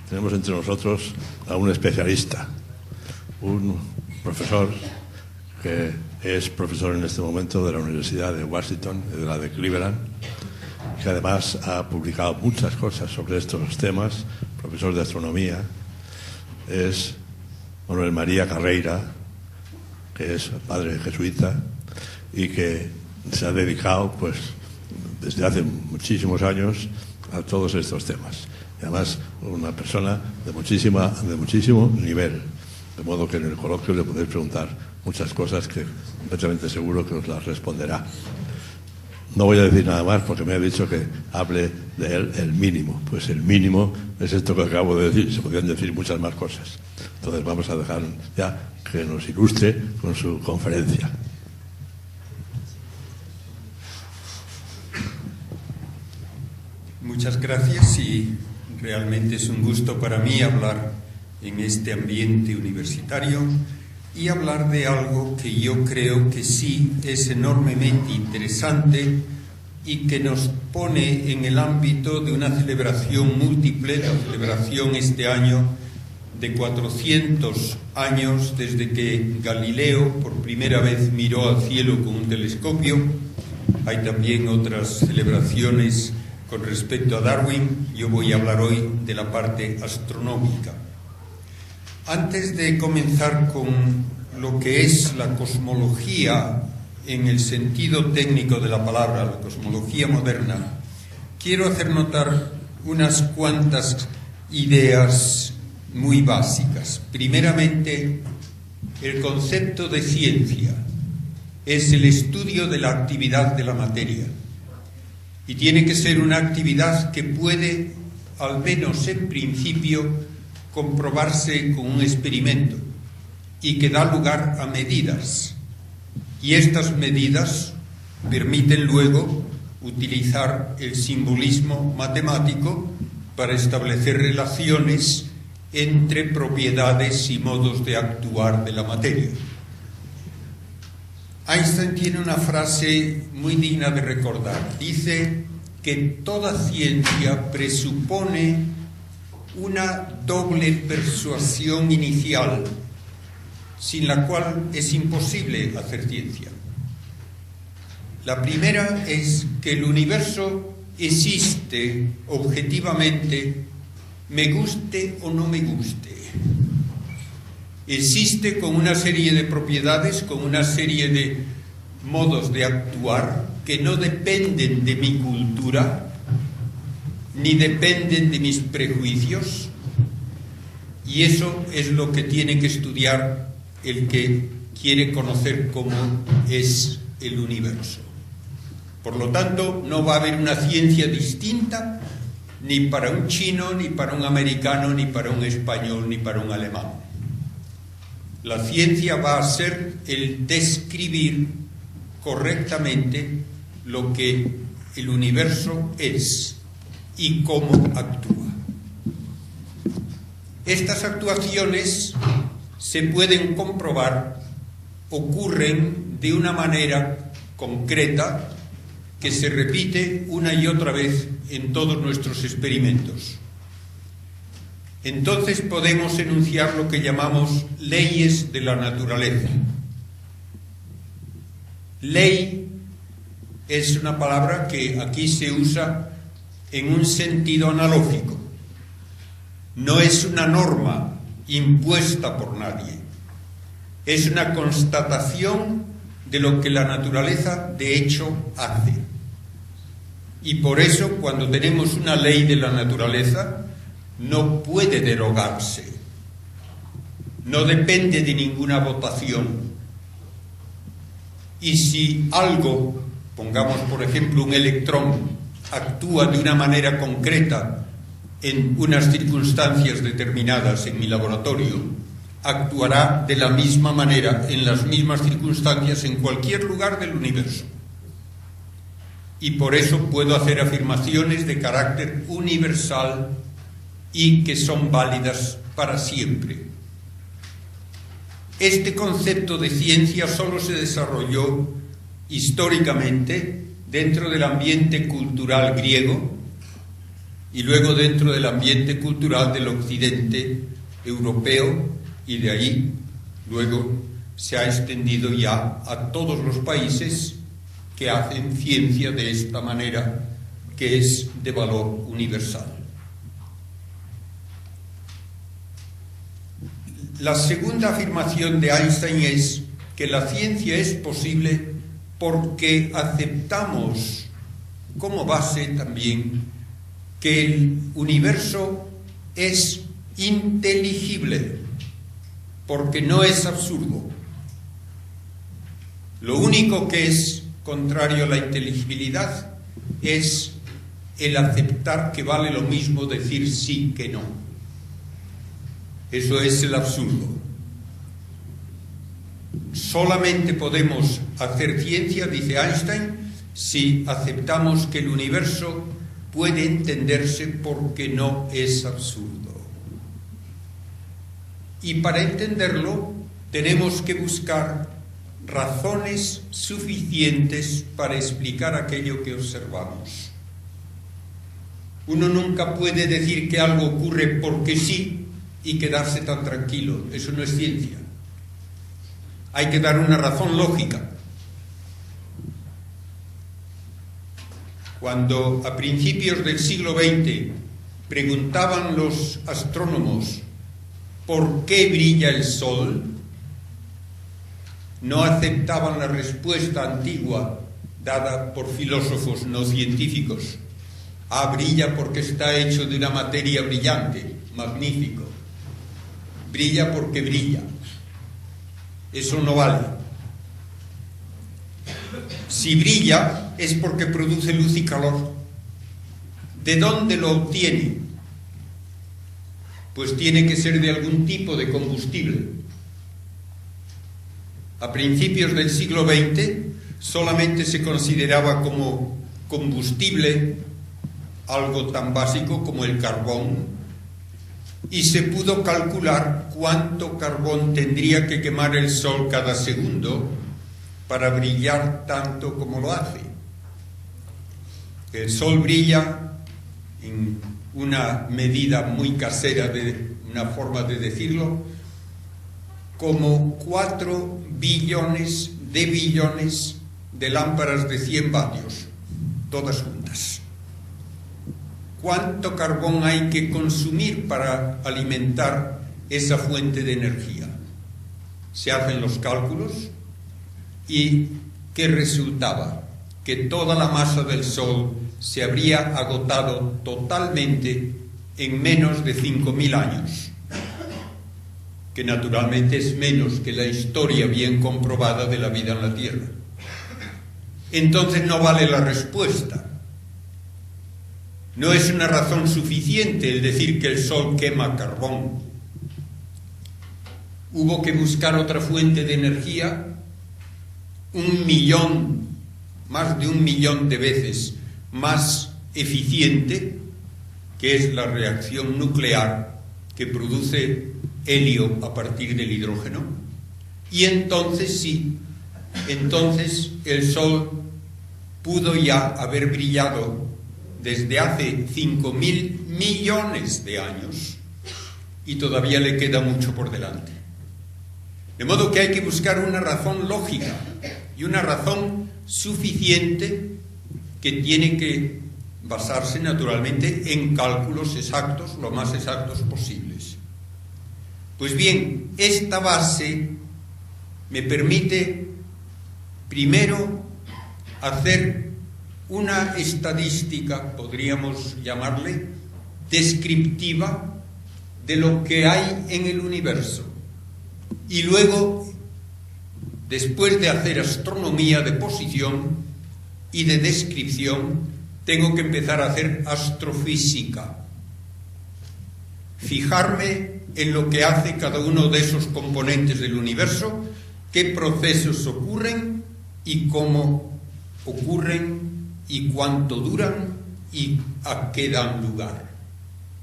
tenemos entre nosotros a un especialista, un profesor que es profesor en este momento de la Universidad de Washington y de la de Cleveland, que además ha publicado muchas cosas sobre estos temas, profesor de astronomía. Es Manuel María Carreira, que es padre jesuita y que se ha dedicado pues desde hace muchísimos años a todos estos temas. Y además una persona de muchísimo nivel, de modo que en el coloquio le podéis preguntar muchas cosas que completamente seguro que os las responderá. No voy a decir nada más porque me ha dicho que hable de él el mínimo. Pues el mínimo es esto que acabo de decir, se podrían decir muchas más cosas. Entonces vamos a dejar ya que nos ilustre con su conferencia. Muchas gracias y realmente es un gusto para mí hablar en este ambiente universitario y hablar de algo que yo creo que sí es enormemente interesante y que nos pone en el ámbito de una celebración múltiple, la celebración este año de 400 años desde que Galileo por primera vez miró al cielo con un telescopio. Hay también otras celebraciones con respecto a Darwin. Yo voy a hablar hoy de la parte astronómica. Antes de comenzar con lo que es la cosmología en el sentido técnico de la palabra, la cosmología moderna, quiero hacer notar unas cuantas ideas muy básicas. Primeramente, el concepto de ciencia es el estudio de la actividad de la materia y tiene que ser una actividad que puede, al menos en principio, comprobarse con un experimento y que da lugar a medidas. Y estas medidas permiten luego utilizar el simbolismo matemático para establecer relaciones entre propiedades y modos de actuar de la materia. Einstein tiene una frase muy digna de recordar. Dice que toda ciencia presupone una doble persuasión inicial, sin la cual es imposible hacer ciencia. La primera es que el universo existe objetivamente, me guste o no me guste. Existe con una serie de propiedades, con una serie de modos de actuar que no dependen de mi cultura, ni dependen de mis prejuicios, y eso es lo que tiene que estudiar el que quiere conocer cómo es el universo. Por lo tanto, no va a haber una ciencia distinta ni para un chino, ni para un americano, ni para un español, ni para un alemán. La ciencia va a ser el describir correctamente lo que el universo es y cómo actúa. Estas actuaciones se pueden comprobar, ocurren de una manera concreta que se repite una y otra vez en todos nuestros experimentos. Entonces podemos enunciar lo que llamamos leyes de la naturaleza. Ley es una palabra que aquí se usa en un sentido analógico. No es una norma impuesta por nadie. Es una constatación de lo que la naturaleza de hecho hace. Y por eso, cuando tenemos una ley de la naturaleza, no puede derogarse. No depende de ninguna votación. Y si algo, pongamos por ejemplo un electrón, actúa de una manera concreta en unas circunstancias determinadas en mi laboratorio, actuará de la misma manera en las mismas circunstancias en cualquier lugar del universo. Y por eso puedo hacer afirmaciones de carácter universal y que son válidas para siempre. Este concepto de ciencia solo se desarrolló históricamente dentro del ambiente cultural griego y luego dentro del ambiente cultural del occidente europeo, y de ahí luego se ha extendido ya a todos los países que hacen ciencia de esta manera, que es de valor universal. La segunda afirmación de Einstein es que la ciencia es posible porque aceptamos como base también que el universo es inteligible, porque no es absurdo. Lo único que es contrario a la inteligibilidad es el aceptar que vale lo mismo decir sí que no. Eso es el absurdo. Solamente podemos hacer ciencia, dice Einstein, si aceptamos que el universo puede entenderse porque no es absurdo. Y para entenderlo tenemos que buscar razones suficientes para explicar aquello que observamos. Uno nunca puede decir que algo ocurre porque sí y quedarse tan tranquilo. Eso no es ciencia. Hay que dar una razón lógica. Cuando a principios del siglo XX preguntaban los astrónomos ¿por qué brilla el sol?, no aceptaban la respuesta antigua dada por filósofos no científicos. Brilla porque está hecho de una materia brillante. Magnífico. Brilla porque brilla. Eso no vale. Si brilla es porque produce luz y calor. ¿De dónde lo obtiene? Pues tiene que ser de algún tipo de combustible. A principios del siglo XX solamente se consideraba como combustible algo tan básico como el carbón, y se pudo calcular cuánto carbón tendría que quemar el sol cada segundo para brillar tanto como lo hace. El sol brilla, en una medida muy casera, de una forma de decirlo, como 4 billones de lámparas de 100 vatios, todas juntas. ¿Cuánto carbón hay que consumir para alimentar esa fuente de energía? Se hacen los cálculos y ¿qué resultaba? Que toda la masa del Sol se habría agotado totalmente en menos de 5.000 años, que naturalmente es menos que la historia bien comprobada de la vida en la Tierra. Entonces no vale la respuesta. No es una razón suficiente el decir que el Sol quema carbón. Hubo que buscar otra fuente de energía 1 millón, más de 1 millón de veces más eficiente, que es la reacción nuclear que produce helio a partir del hidrógeno. Y entonces sí, entonces el Sol pudo ya haber brillado desde hace 5.000 millones de años y todavía le queda mucho por delante. De modo que hay que buscar una razón lógica y una razón suficiente que tiene que basarse naturalmente en cálculos exactos, lo más exactos posibles. Pues bien, esta base me permite primero hacer una estadística, podríamos llamarle, descriptiva de lo que hay en el universo. Y luego, después de hacer astronomía de posición y de descripción, tengo que empezar a hacer astrofísica. Fijarme en lo que hace cada uno de esos componentes del universo, qué procesos ocurren y cómo ocurren y cuánto duran y a qué dan lugar.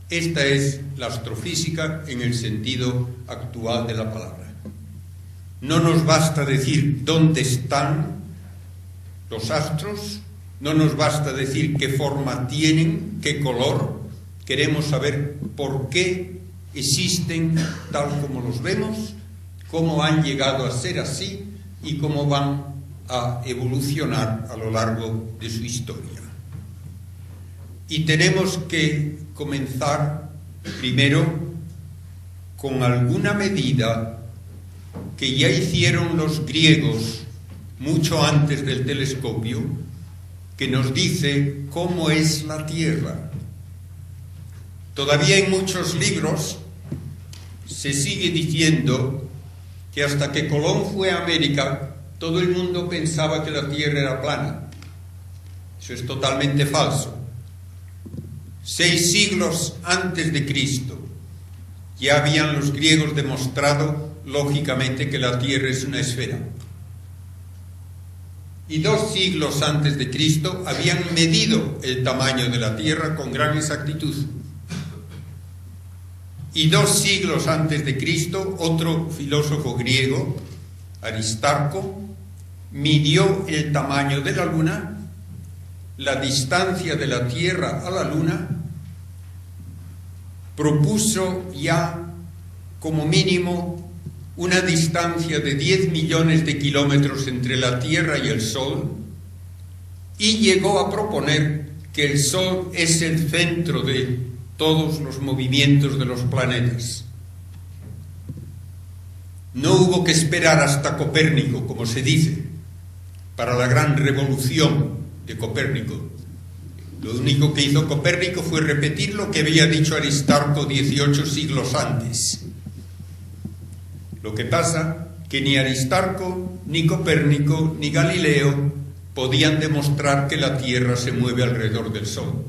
Esta es la astrofísica en el sentido actual de la palabra. No nos basta decir dónde están los astros, no nos basta decir qué forma tienen, qué color, queremos saber por qué existen tal como los vemos, cómo han llegado a ser así y cómo van a evolucionar a lo largo de su historia. Y tenemos que comenzar primero con alguna medida que ya hicieron los griegos mucho antes del telescopio, que nos dice cómo es la Tierra. Todavía en muchos libros se sigue diciendo que hasta que Colón fue a América, todo el mundo pensaba que la Tierra era plana. Eso es totalmente falso. 6 siglos antes de Cristo ya habían los griegos demostrado lógicamente que la Tierra es una esfera. Y 2 siglos antes de Cristo habían medido el tamaño de la Tierra con gran exactitud. Y 2 siglos antes de Cristo, otro filósofo griego, Aristarco, midió el tamaño de la Luna, la distancia de la Tierra a la Luna, propuso ya como mínimo una distancia de 10 millones de kilómetros entre la Tierra y el Sol, y llegó a proponer que el Sol es el centro de todos los movimientos de los planetas. No hubo que esperar hasta Copérnico, como se dice, para la gran revolución de Copérnico. Lo único que hizo Copérnico fue repetir lo que había dicho Aristarco 18 siglos antes. Lo que pasa que ni Aristarco, ni Copérnico, ni Galileo podían demostrar que la Tierra se mueve alrededor del Sol.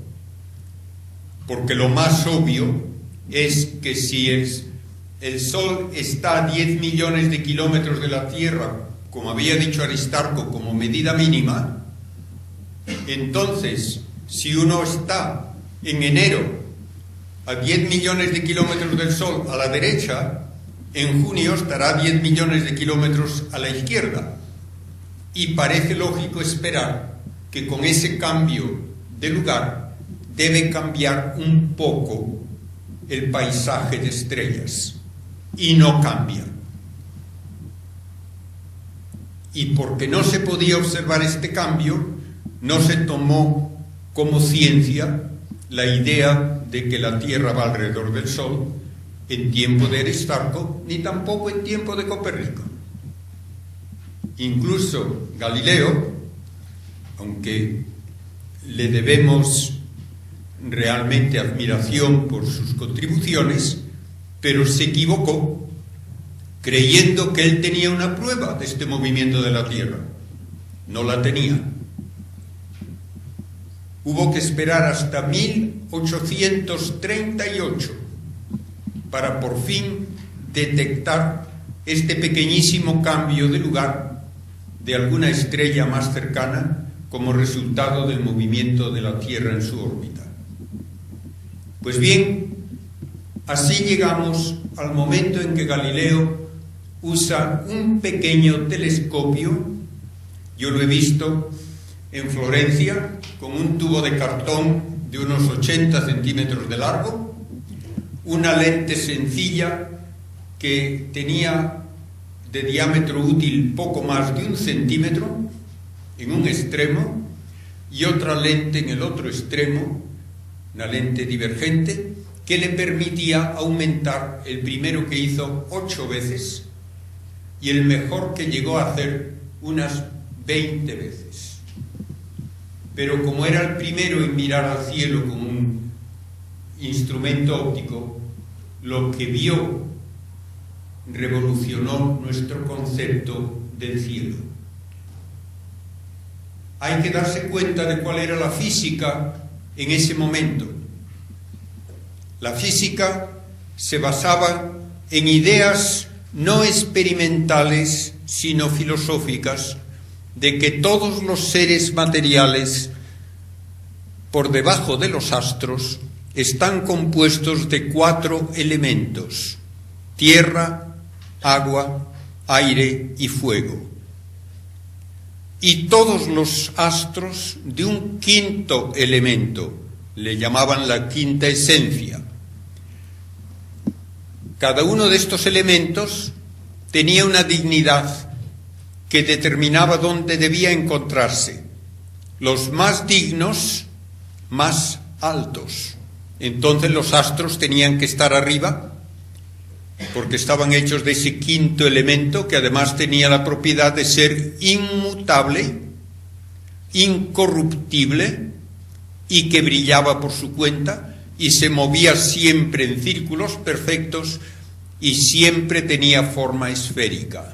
Porque lo más obvio es que si el Sol está a 10 millones de kilómetros de la Tierra, como había dicho Aristarco, como medida mínima, entonces, si uno está en enero a 10 millones de kilómetros del Sol a la derecha, en junio estará a 10 millones de kilómetros a la izquierda. Y parece lógico esperar que con ese cambio de lugar debe cambiar un poco el paisaje de estrellas. Y no cambia. Y porque no se podía observar este cambio, no se tomó como ciencia la idea de que la Tierra va alrededor del Sol en tiempo de Aristarco, ni tampoco en tiempo de Copérnico. Incluso Galileo, aunque le debemos realmente admiración por sus contribuciones, pero se equivocó creyendo que él tenía una prueba de este movimiento de la Tierra. No la tenía. Hubo que esperar hasta 1838 para por fin detectar este pequeñísimo cambio de lugar de alguna estrella más cercana como resultado del movimiento de la Tierra en su órbita. Pues bien, así llegamos al momento en que Galileo usa un pequeño telescopio. Yo lo he visto en Florencia con un tubo de cartón de unos 80 centímetros de largo, una lente sencilla que tenía de diámetro útil poco más de 1 centímetro en un extremo y otra lente en el otro extremo, una lente divergente, que le permitía aumentar el primero que hizo 8 veces y el mejor que llegó a hacer unas 20 veces. Pero como era el primero en mirar al cielo con un instrumento óptico, lo que vio revolucionó nuestro concepto del cielo. Hay que darse cuenta de cuál era la física en ese momento. La física se basaba en ideas no experimentales, sino filosóficas, de que todos los seres materiales por debajo de los astros están compuestos de 4 elementos: tierra, agua, aire y fuego. Y todos los astros de un 5.º elemento, le llamaban la quinta esencia. Cada uno de estos elementos tenía una dignidad que determinaba dónde debía encontrarse. Los más dignos, más altos. Entonces los astros tenían que estar arriba, porque estaban hechos de ese quinto elemento, que además tenía la propiedad de ser inmutable, incorruptible, y que brillaba por su cuenta, y se movía siempre en círculos perfectos, y siempre tenía forma esférica.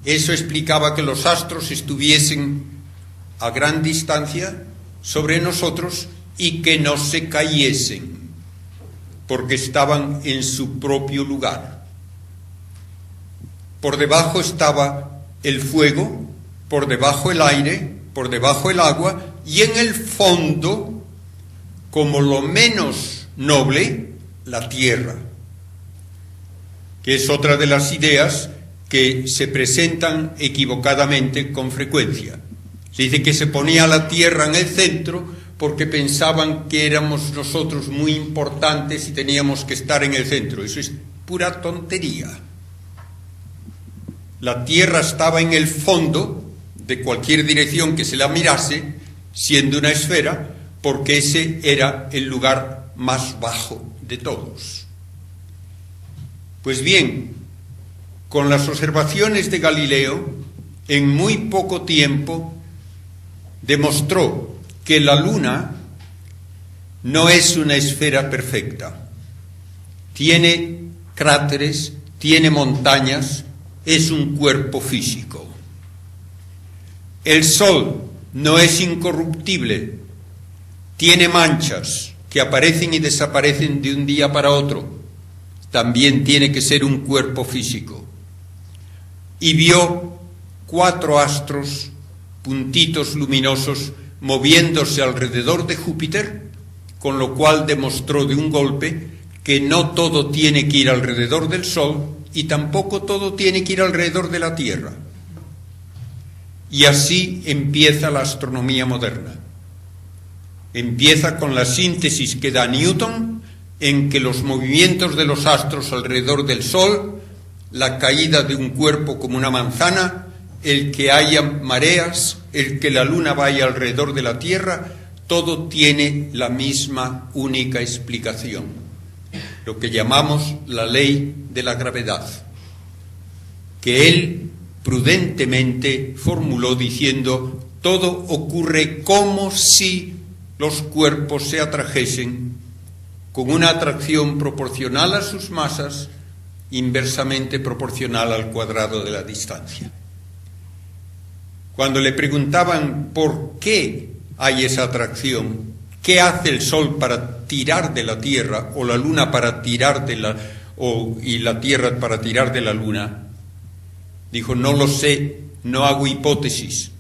Eso explicaba que los astros estuviesen a gran distancia sobre nosotros y que no se cayesen, porque estaban en su propio lugar. Por debajo estaba el fuego, por debajo el aire, por debajo el agua, y en el fondo, como lo menos noble, la tierra, que es otra de las ideas que se presentan equivocadamente con frecuencia. Se dice que se ponía la tierra en el centro porque pensaban que éramos nosotros muy importantes y teníamos que estar en el centro. Eso es pura tontería. La tierra estaba en el fondo de cualquier dirección que se la mirase, siendo una esfera, porque ese era el lugar más bajo de todos. Pues bien, con las observaciones de Galileo, en muy poco tiempo demostró que la luna no es una esfera perfecta. Tiene cráteres, tiene montañas, es un cuerpo físico. El sol no es incorruptible, tiene manchas que aparecen y desaparecen de un día para otro. También tiene que ser un cuerpo físico. Y vio 4 astros, puntitos luminosos, moviéndose alrededor de Júpiter, con lo cual demostró de un golpe que no todo tiene que ir alrededor del Sol y tampoco todo tiene que ir alrededor de la Tierra. Y así empieza la astronomía moderna. Empieza con la síntesis que da Newton, en que los movimientos de los astros alrededor del Sol, la caída de un cuerpo como una manzana, el que haya mareas, el que la luna vaya alrededor de la Tierra, todo tiene la misma única explicación, lo que llamamos la ley de la gravedad, que él prudentemente formuló diciendo: todo ocurre como si los cuerpos se atrajesen con una atracción proporcional a sus masas, inversamente proporcional al cuadrado de la distancia. Cuando le preguntaban por qué hay esa atracción, qué hace el Sol para tirar de la Tierra, o la Luna para tirar de la, y la Tierra para tirar de la Luna, dijo: no lo sé, no hago hipótesis.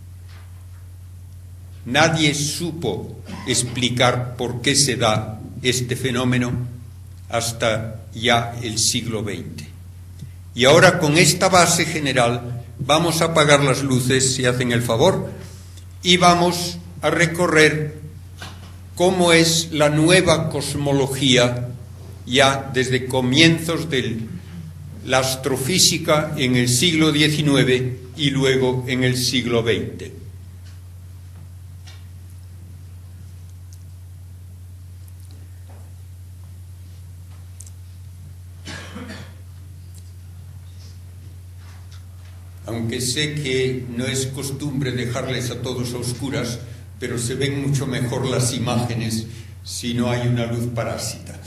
Nadie supo explicar por qué se da este fenómeno hasta ya el siglo XX. Y ahora, con esta base general, vamos a apagar las luces, si hacen el favor, y vamos a recorrer cómo es la nueva cosmología ya desde comienzos de la astrofísica en el siglo XIX y luego en el siglo XX. Aunque sé que no es costumbre dejarles a todos a oscuras, pero se ven mucho mejor las imágenes si no hay una luz parásita.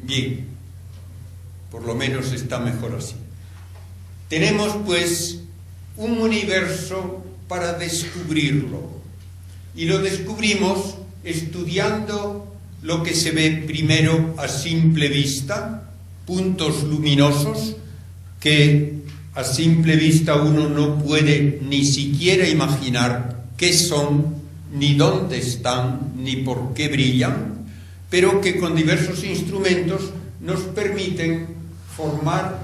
Bien, por lo menos está mejor así. Tenemos pues un universo para descubrirlo, y lo descubrimos estudiando lo que se ve primero a simple vista, puntos luminosos que a simple vista uno no puede ni siquiera imaginar qué son, ni dónde están, ni por qué brillan, pero que con diversos instrumentos nos permiten formar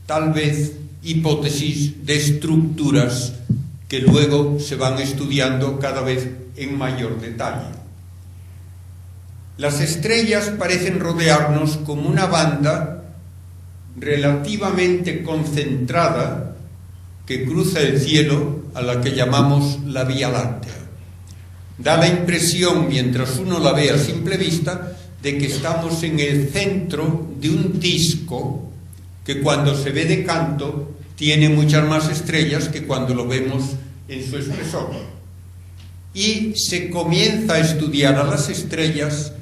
tal vez hipótesis de estructuras que luego se van estudiando cada vez en mayor detalle. Las estrellas parecen rodearnos como una banda relativamente concentrada que cruza el cielo, a la que llamamos la Vía Láctea. Da la impresión, mientras uno la ve a simple vista, de que estamos en el centro de un disco que cuando se ve de canto tiene muchas más estrellas que cuando lo vemos en su espesor. Y se comienza a estudiar a las estrellas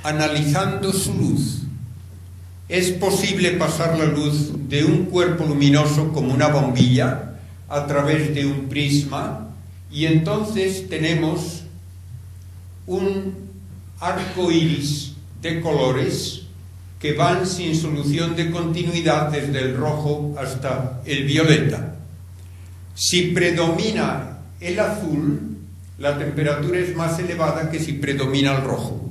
analizando su luz. Es posible pasar la luz de un cuerpo luminoso como una bombilla a través de un prisma, y entonces tenemos un arco iris de colores que van sin solución de continuidad desde el rojo hasta el violeta. Si predomina el azul, la temperatura es más elevada que si predomina el rojo.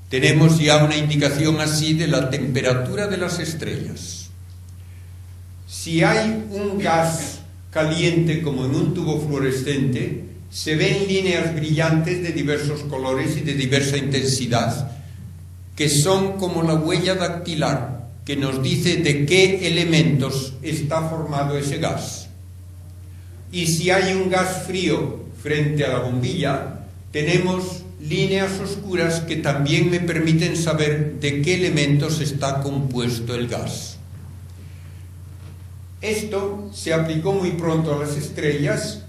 Tenemos ya una indicación así de la temperatura de las estrellas. Si hay un gas caliente como en un tubo fluorescente, se ven líneas brillantes de diversos colores y de diversa intensidad, que son como la huella dactilar, que nos dice de qué elementos está formado ese gas. Y si hay un gas frío frente a la bombilla, tenemos líneas oscuras que también me permiten saber de qué elementos está compuesto el gas. Esto se aplicó muy pronto a las estrellas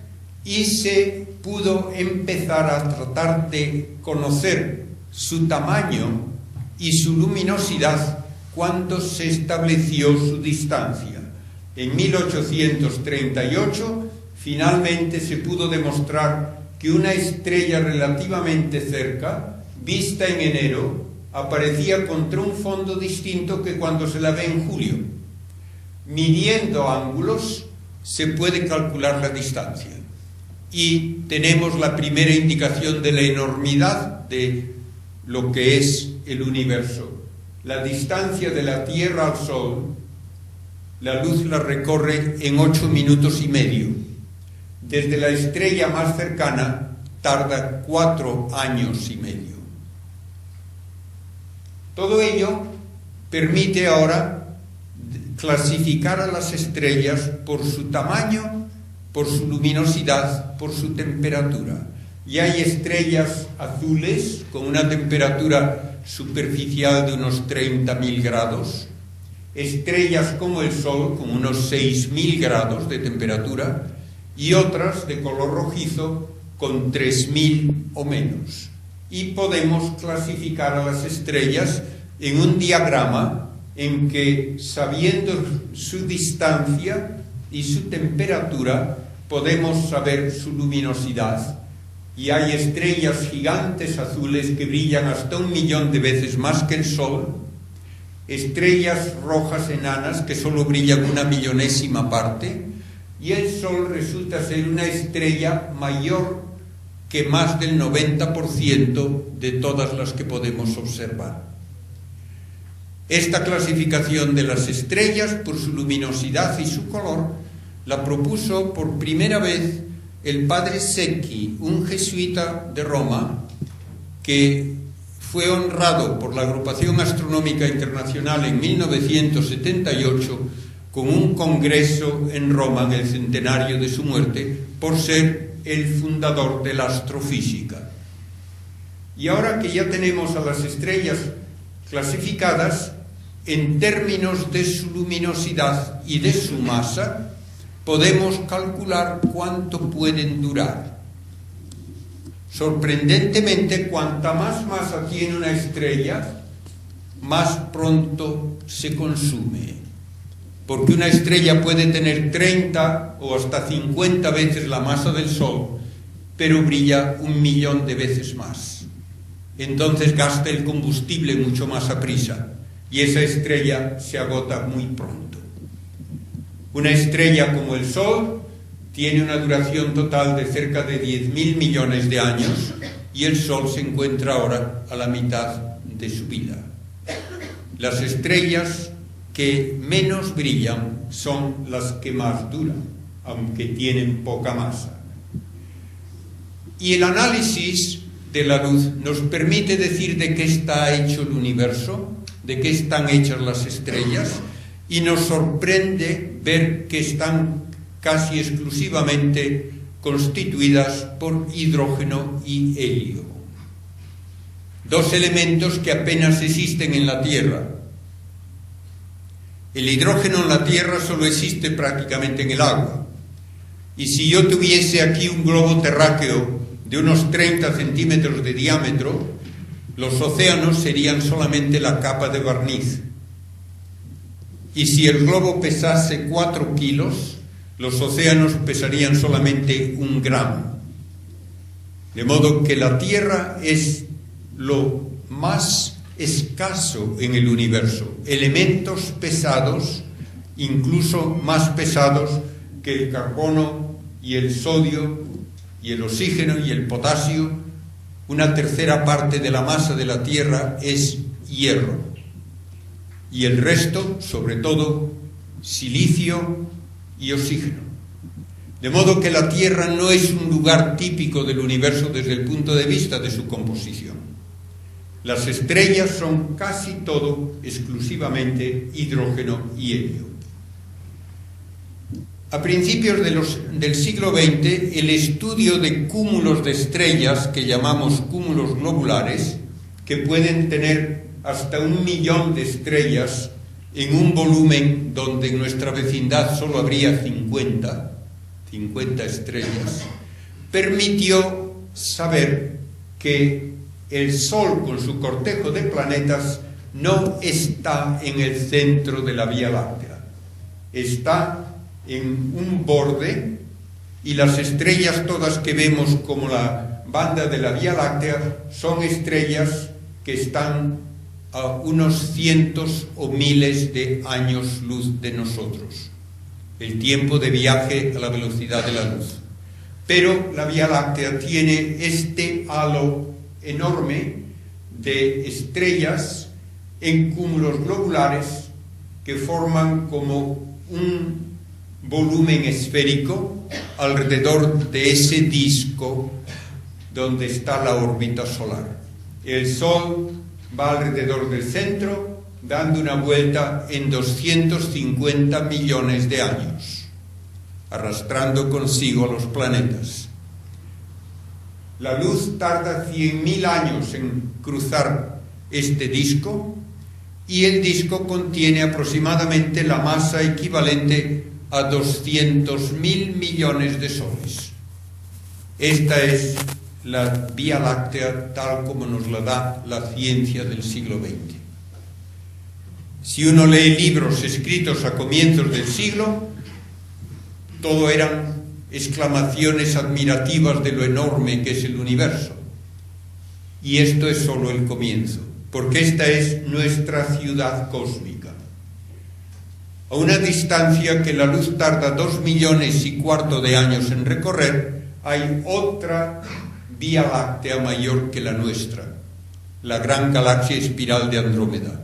y se pudo empezar a tratar de conocer su tamaño y su luminosidad cuando se estableció su distancia. En 1838 finalmente se pudo demostrar que una estrella relativamente cerca, vista en enero, aparecía contra un fondo distinto que cuando se la ve en julio. Midiendo ángulos se puede calcular la distancia y tenemos la primera indicación de la enormidad de lo que es el universo. La distancia de la Tierra al Sol, la luz la recorre en 8 minutos y medio. Desde la estrella más cercana tarda 4 años y medio. Todo ello permite ahora clasificar a las estrellas por su tamaño, por su luminosidad, por su temperatura. Y hay estrellas azules con una temperatura superficial de unos 30.000 grados, estrellas como el Sol con unos 6.000 grados de temperatura, y otras de color rojizo con 3.000 o menos. Y podemos clasificar a las estrellas en un diagrama en que, sabiendo su distancia y su temperatura, podemos saber su luminosidad. Y hay estrellas gigantes azules que brillan hasta 1 millón de veces más que el Sol, estrellas rojas enanas que solo brillan 1/1000ª parte, y el Sol resulta ser una estrella mayor que más del 90% de todas las que podemos observar. Esta clasificación de las estrellas por su luminosidad y su color la propuso por primera vez el padre Secchi, un jesuita de Roma, que fue honrado por la Agrupación Astronómica Internacional en 1978 con un congreso en Roma en el centenario de su muerte, por ser el fundador de la astrofísica. Y ahora que ya tenemos a las estrellas clasificadas en términos de su luminosidad y de su masa, podemos calcular cuánto pueden durar. Sorprendentemente, cuanta más masa tiene una estrella, más pronto se consume. Porque una estrella puede tener 30 o hasta 50 veces la masa del Sol, pero brilla 1 millón de veces más. Entonces gasta el combustible mucho más aprisa y esa estrella se agota muy pronto. Una estrella como el Sol tiene una duración total de cerca de 10.000 millones de años y el Sol se encuentra ahora a la mitad de su vida. Las estrellas que menos brillan son las que más duran, aunque tienen poca masa. Y el análisis de la luz nos permite decir de qué está hecho el universo, de qué están hechas las estrellas, y nos sorprende ver que están casi exclusivamente constituidas por hidrógeno y helio. Dos elementos que apenas existen en la Tierra. El hidrógeno en la Tierra solo existe prácticamente en el agua. Y si yo tuviese aquí un globo terráqueo de unos 30 centímetros de diámetro, los océanos serían solamente la capa de barniz. Y si el globo pesase 4 kilos, los océanos pesarían solamente 1 gramo. De modo que la Tierra es lo más escaso en el universo. Elementos pesados, incluso más pesados que el carbono y el sodio y el oxígeno y el potasio. Una tercera parte de la masa de la Tierra es hierro. Y el resto, sobre todo, silicio y oxígeno. De modo que la Tierra no es un lugar típico del universo desde el punto de vista de su composición. Las estrellas son casi todo exclusivamente hidrógeno y helio. A principios del siglo XX, el estudio de cúmulos de estrellas, que llamamos cúmulos globulares, que pueden tener hasta 1 millón de estrellas en un volumen donde en nuestra vecindad solo habría 50 estrellas, permitió saber que el Sol, con su cortejo de planetas, no está en el centro de la Vía Láctea. Está en un borde, y las estrellas todas que vemos como la banda de la Vía Láctea son estrellas que están a unos cientos o miles de años luz de nosotros, el tiempo de viaje a la velocidad de la luz. Pero la Vía Láctea tiene este halo enorme de estrellas en cúmulos globulares que forman como un volumen esférico alrededor de ese disco donde está la órbita solar. El Sol va alrededor del centro, dando una vuelta en 250 millones de años, arrastrando consigo a los planetas. La luz tarda 100.000 años en cruzar este disco, y el disco contiene aproximadamente la masa equivalente a 200.000 millones de soles. Esta es la Vía Láctea tal como nos la da la ciencia del siglo XX. Si uno lee libros escritos a comienzos del siglo, todo eran exclamaciones admirativas de lo enorme que es el universo. Y esto es solo el comienzo, porque esta es nuestra ciudad cósmica. A una distancia que la luz tarda 2,25 millones de años en recorrer, hay otra Vía Láctea mayor que la nuestra, la gran galaxia espiral de Andrómeda.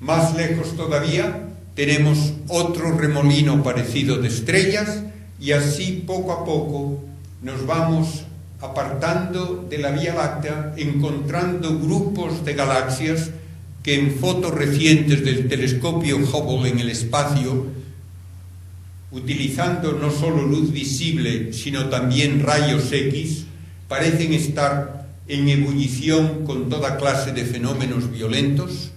Más lejos todavía tenemos otro remolino parecido de estrellas, y así poco a poco nos vamos apartando de la Vía Láctea, encontrando grupos de galaxias que en fotos recientes del telescopio Hubble en el espacio, utilizando no solo luz visible, sino también rayos X, parecen estar en ebullición con toda clase de fenómenos violentos.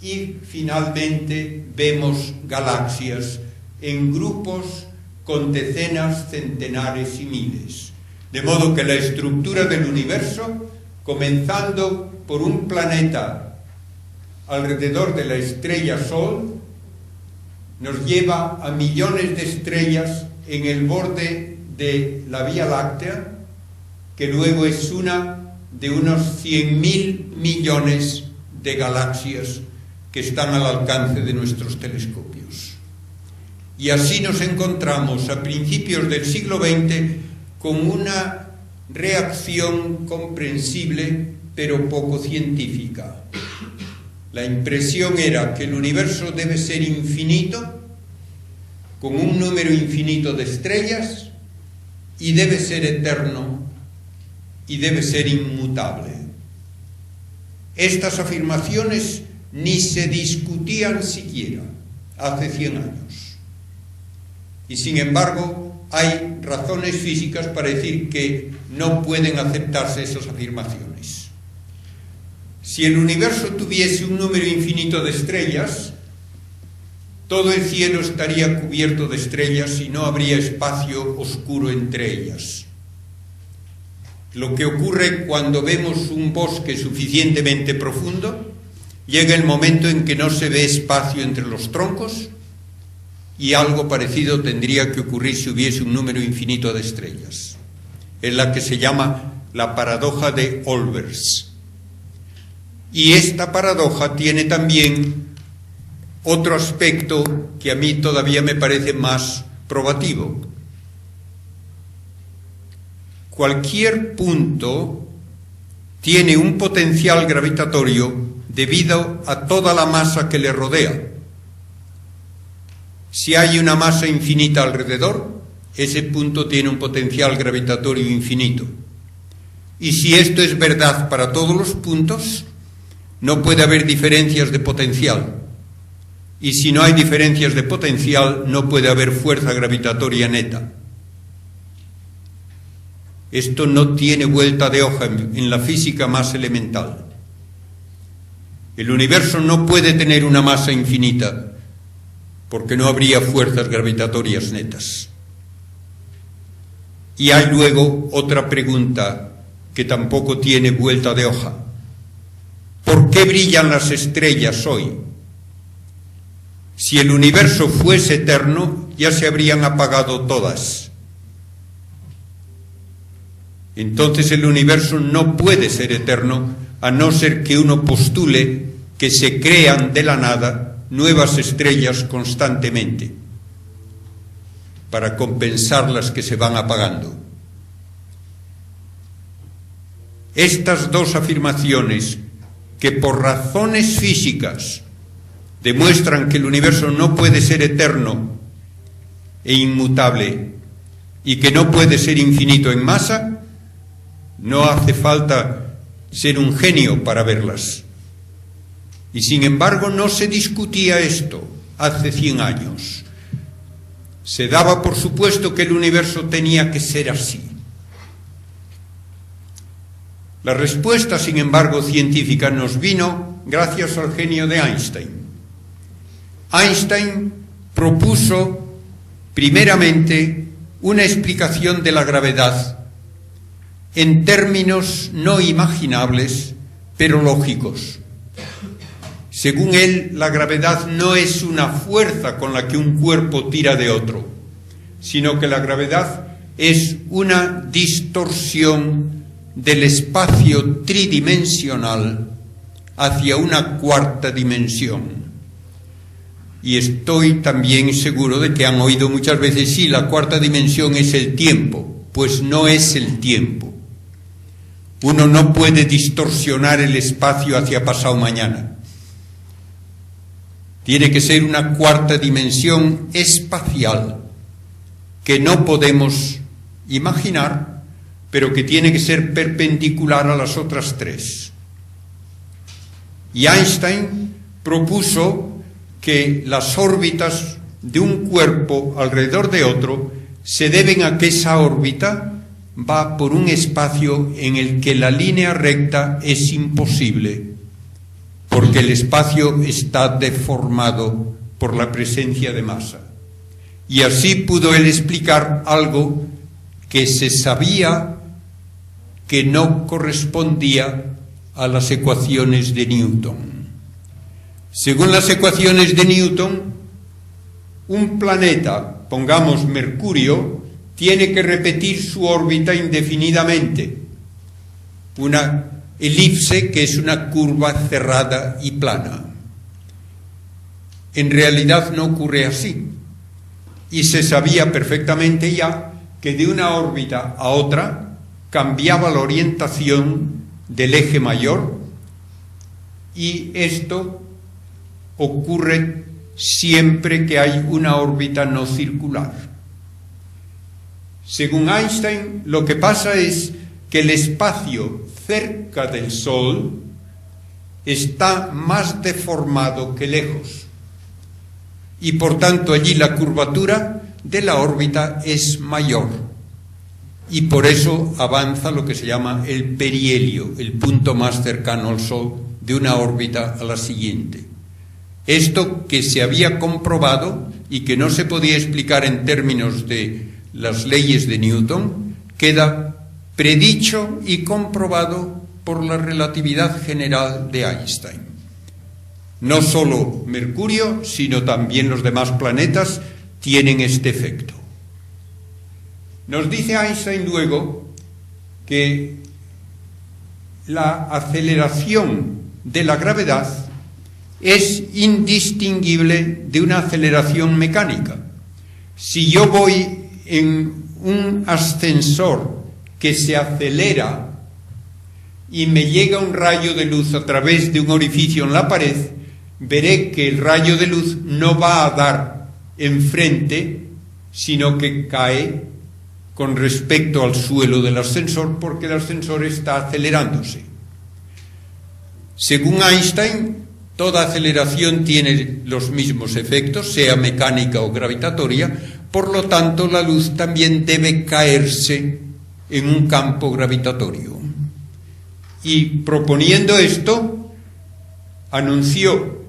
Y finalmente vemos galaxias en grupos con decenas, centenares y miles. De modo que la estructura del universo, comenzando por un planeta alrededor de la estrella Sol, nos lleva a millones de estrellas en el borde de la Vía Láctea, que luego es una de unos 100.000 millones de galaxias que están al alcance de nuestros telescopios. Y así nos encontramos a principios del siglo XX con una reacción comprensible pero poco científica. La impresión era que el universo debe ser infinito, con un número infinito de estrellas, y debe ser eterno y debe ser inmutable. Estas afirmaciones ni se discutían siquiera hace 100 años. Y sin embargo, hay razones físicas para decir que no pueden aceptarse esas afirmaciones. Si el universo tuviese un número infinito de estrellas, todo el cielo estaría cubierto de estrellas y no habría espacio oscuro entre ellas. Lo que ocurre cuando vemos un bosque suficientemente profundo, llega el momento en que no se ve espacio entre los troncos, y algo parecido tendría que ocurrir si hubiese un número infinito de estrellas. Es la que se llama la paradoja de Olbers. Y esta paradoja tiene también otro aspecto que a mí todavía me parece más probativo. Cualquier punto tiene un potencial gravitatorio debido a toda la masa que le rodea. Si hay una masa infinita alrededor, ese punto tiene un potencial gravitatorio infinito. Y si esto es verdad para todos los puntos, no puede haber diferencias de potencial. Y si no hay diferencias de potencial, no puede haber fuerza gravitatoria neta. Esto no tiene vuelta de hoja en la física más elemental. El universo no puede tener una masa infinita, porque no habría fuerzas gravitatorias netas. Y hay luego otra pregunta que tampoco tiene vuelta de hoja. ¿Por qué brillan las estrellas hoy? Si el universo fuese eterno, ya se habrían apagado todas. Entonces el universo no puede ser eterno, a no ser que uno postule que se crean de la nada nuevas estrellas constantemente para compensar las que se van apagando. Estas dos afirmaciones, que por razones físicas demuestran que el universo no puede ser eterno e inmutable y que no puede ser infinito en masa, no hace falta ser un genio para verlas. Y sin embargo no se discutía esto hace 100 años. Se daba por supuesto que el universo tenía que ser así. La respuesta, sin embargo, científica nos vino gracias al genio de Einstein. Einstein propuso primeramente una explicación de la gravedad en términos no imaginables, pero lógicos. Según él, la gravedad no es una fuerza con la que un cuerpo tira de otro, sino que la gravedad es una distorsión del espacio tridimensional hacia una cuarta dimensión. Y estoy también seguro de que han oído muchas veces, sí, la cuarta dimensión es el tiempo. Pues no es el tiempo. Uno no puede distorsionar el espacio hacia pasado mañana. Tiene que ser una cuarta dimensión espacial que no podemos imaginar, pero que tiene que ser perpendicular a las otras tres. Y Einstein propuso que las órbitas de un cuerpo alrededor de otro se deben a que esa órbita va por un espacio en el que la línea recta es imposible, porque el espacio está deformado por la presencia de masa. Y así pudo él explicar algo que se sabía que no correspondía a las ecuaciones de Newton. Según las ecuaciones de Newton, un planeta, pongamos Mercurio, tiene que repetir su órbita indefinidamente. Una elipse que es una curva cerrada y plana. En realidad no ocurre así. Y se sabía perfectamente ya que de una órbita a otra cambiaba la orientación del eje mayor, y esto ocurre siempre que hay una órbita no circular. Según Einstein, lo que pasa es que el espacio cerca del Sol está más deformado que lejos, y por tanto allí la curvatura de la órbita es mayor, y por eso avanza lo que se llama el perihelio, el punto más cercano al Sol de una órbita a la siguiente. Esto que se había comprobado y que no se podía explicar en términos de las leyes de Newton, queda predicho y comprobado por la relatividad general de Einstein. No solo Mercurio, sino también los demás planetas tienen este efecto. Nos dice Einstein luego que la aceleración de la gravedad es indistinguible de una aceleración mecánica. Si yo voy en un ascensor que se acelera y me llega un rayo de luz a través de un orificio en la pared, veré que el rayo de luz no va a dar enfrente, sino que cae con respecto al suelo del ascensor, porque el ascensor está acelerándose. Según Einstein, toda aceleración tiene los mismos efectos, sea mecánica o gravitatoria, por lo tanto la luz también debe caerse en un campo gravitatorio. Y proponiendo esto, anunció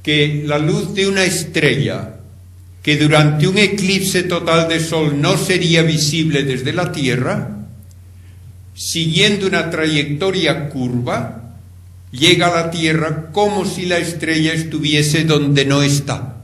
que la luz de una estrella que durante un eclipse total de Sol no sería visible desde la Tierra, siguiendo una trayectoria curva, llega a la Tierra como si la estrella estuviese donde no está.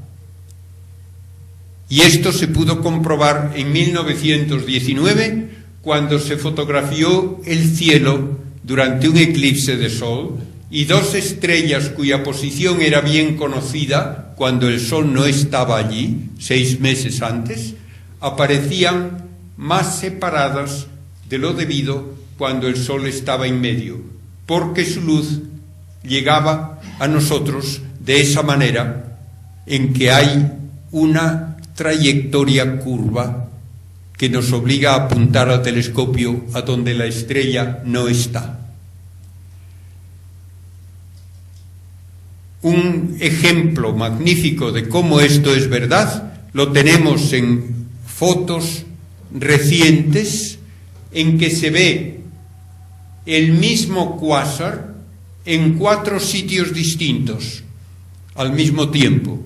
Y esto se pudo comprobar en 1919, cuando se fotografió el cielo durante un eclipse de Sol, y dos estrellas cuya posición era bien conocida cuando el Sol no estaba allí, 6 meses antes, aparecían más separadas de lo debido cuando el Sol estaba en medio, porque su luz llegaba a nosotros de esa manera en que hay una trayectoria curva que nos obliga a apuntar al telescopio a donde la estrella no está. Un ejemplo magnífico de cómo esto es verdad lo tenemos en fotos recientes en que se ve el mismo cuásar en 4 sitios distintos al mismo tiempo,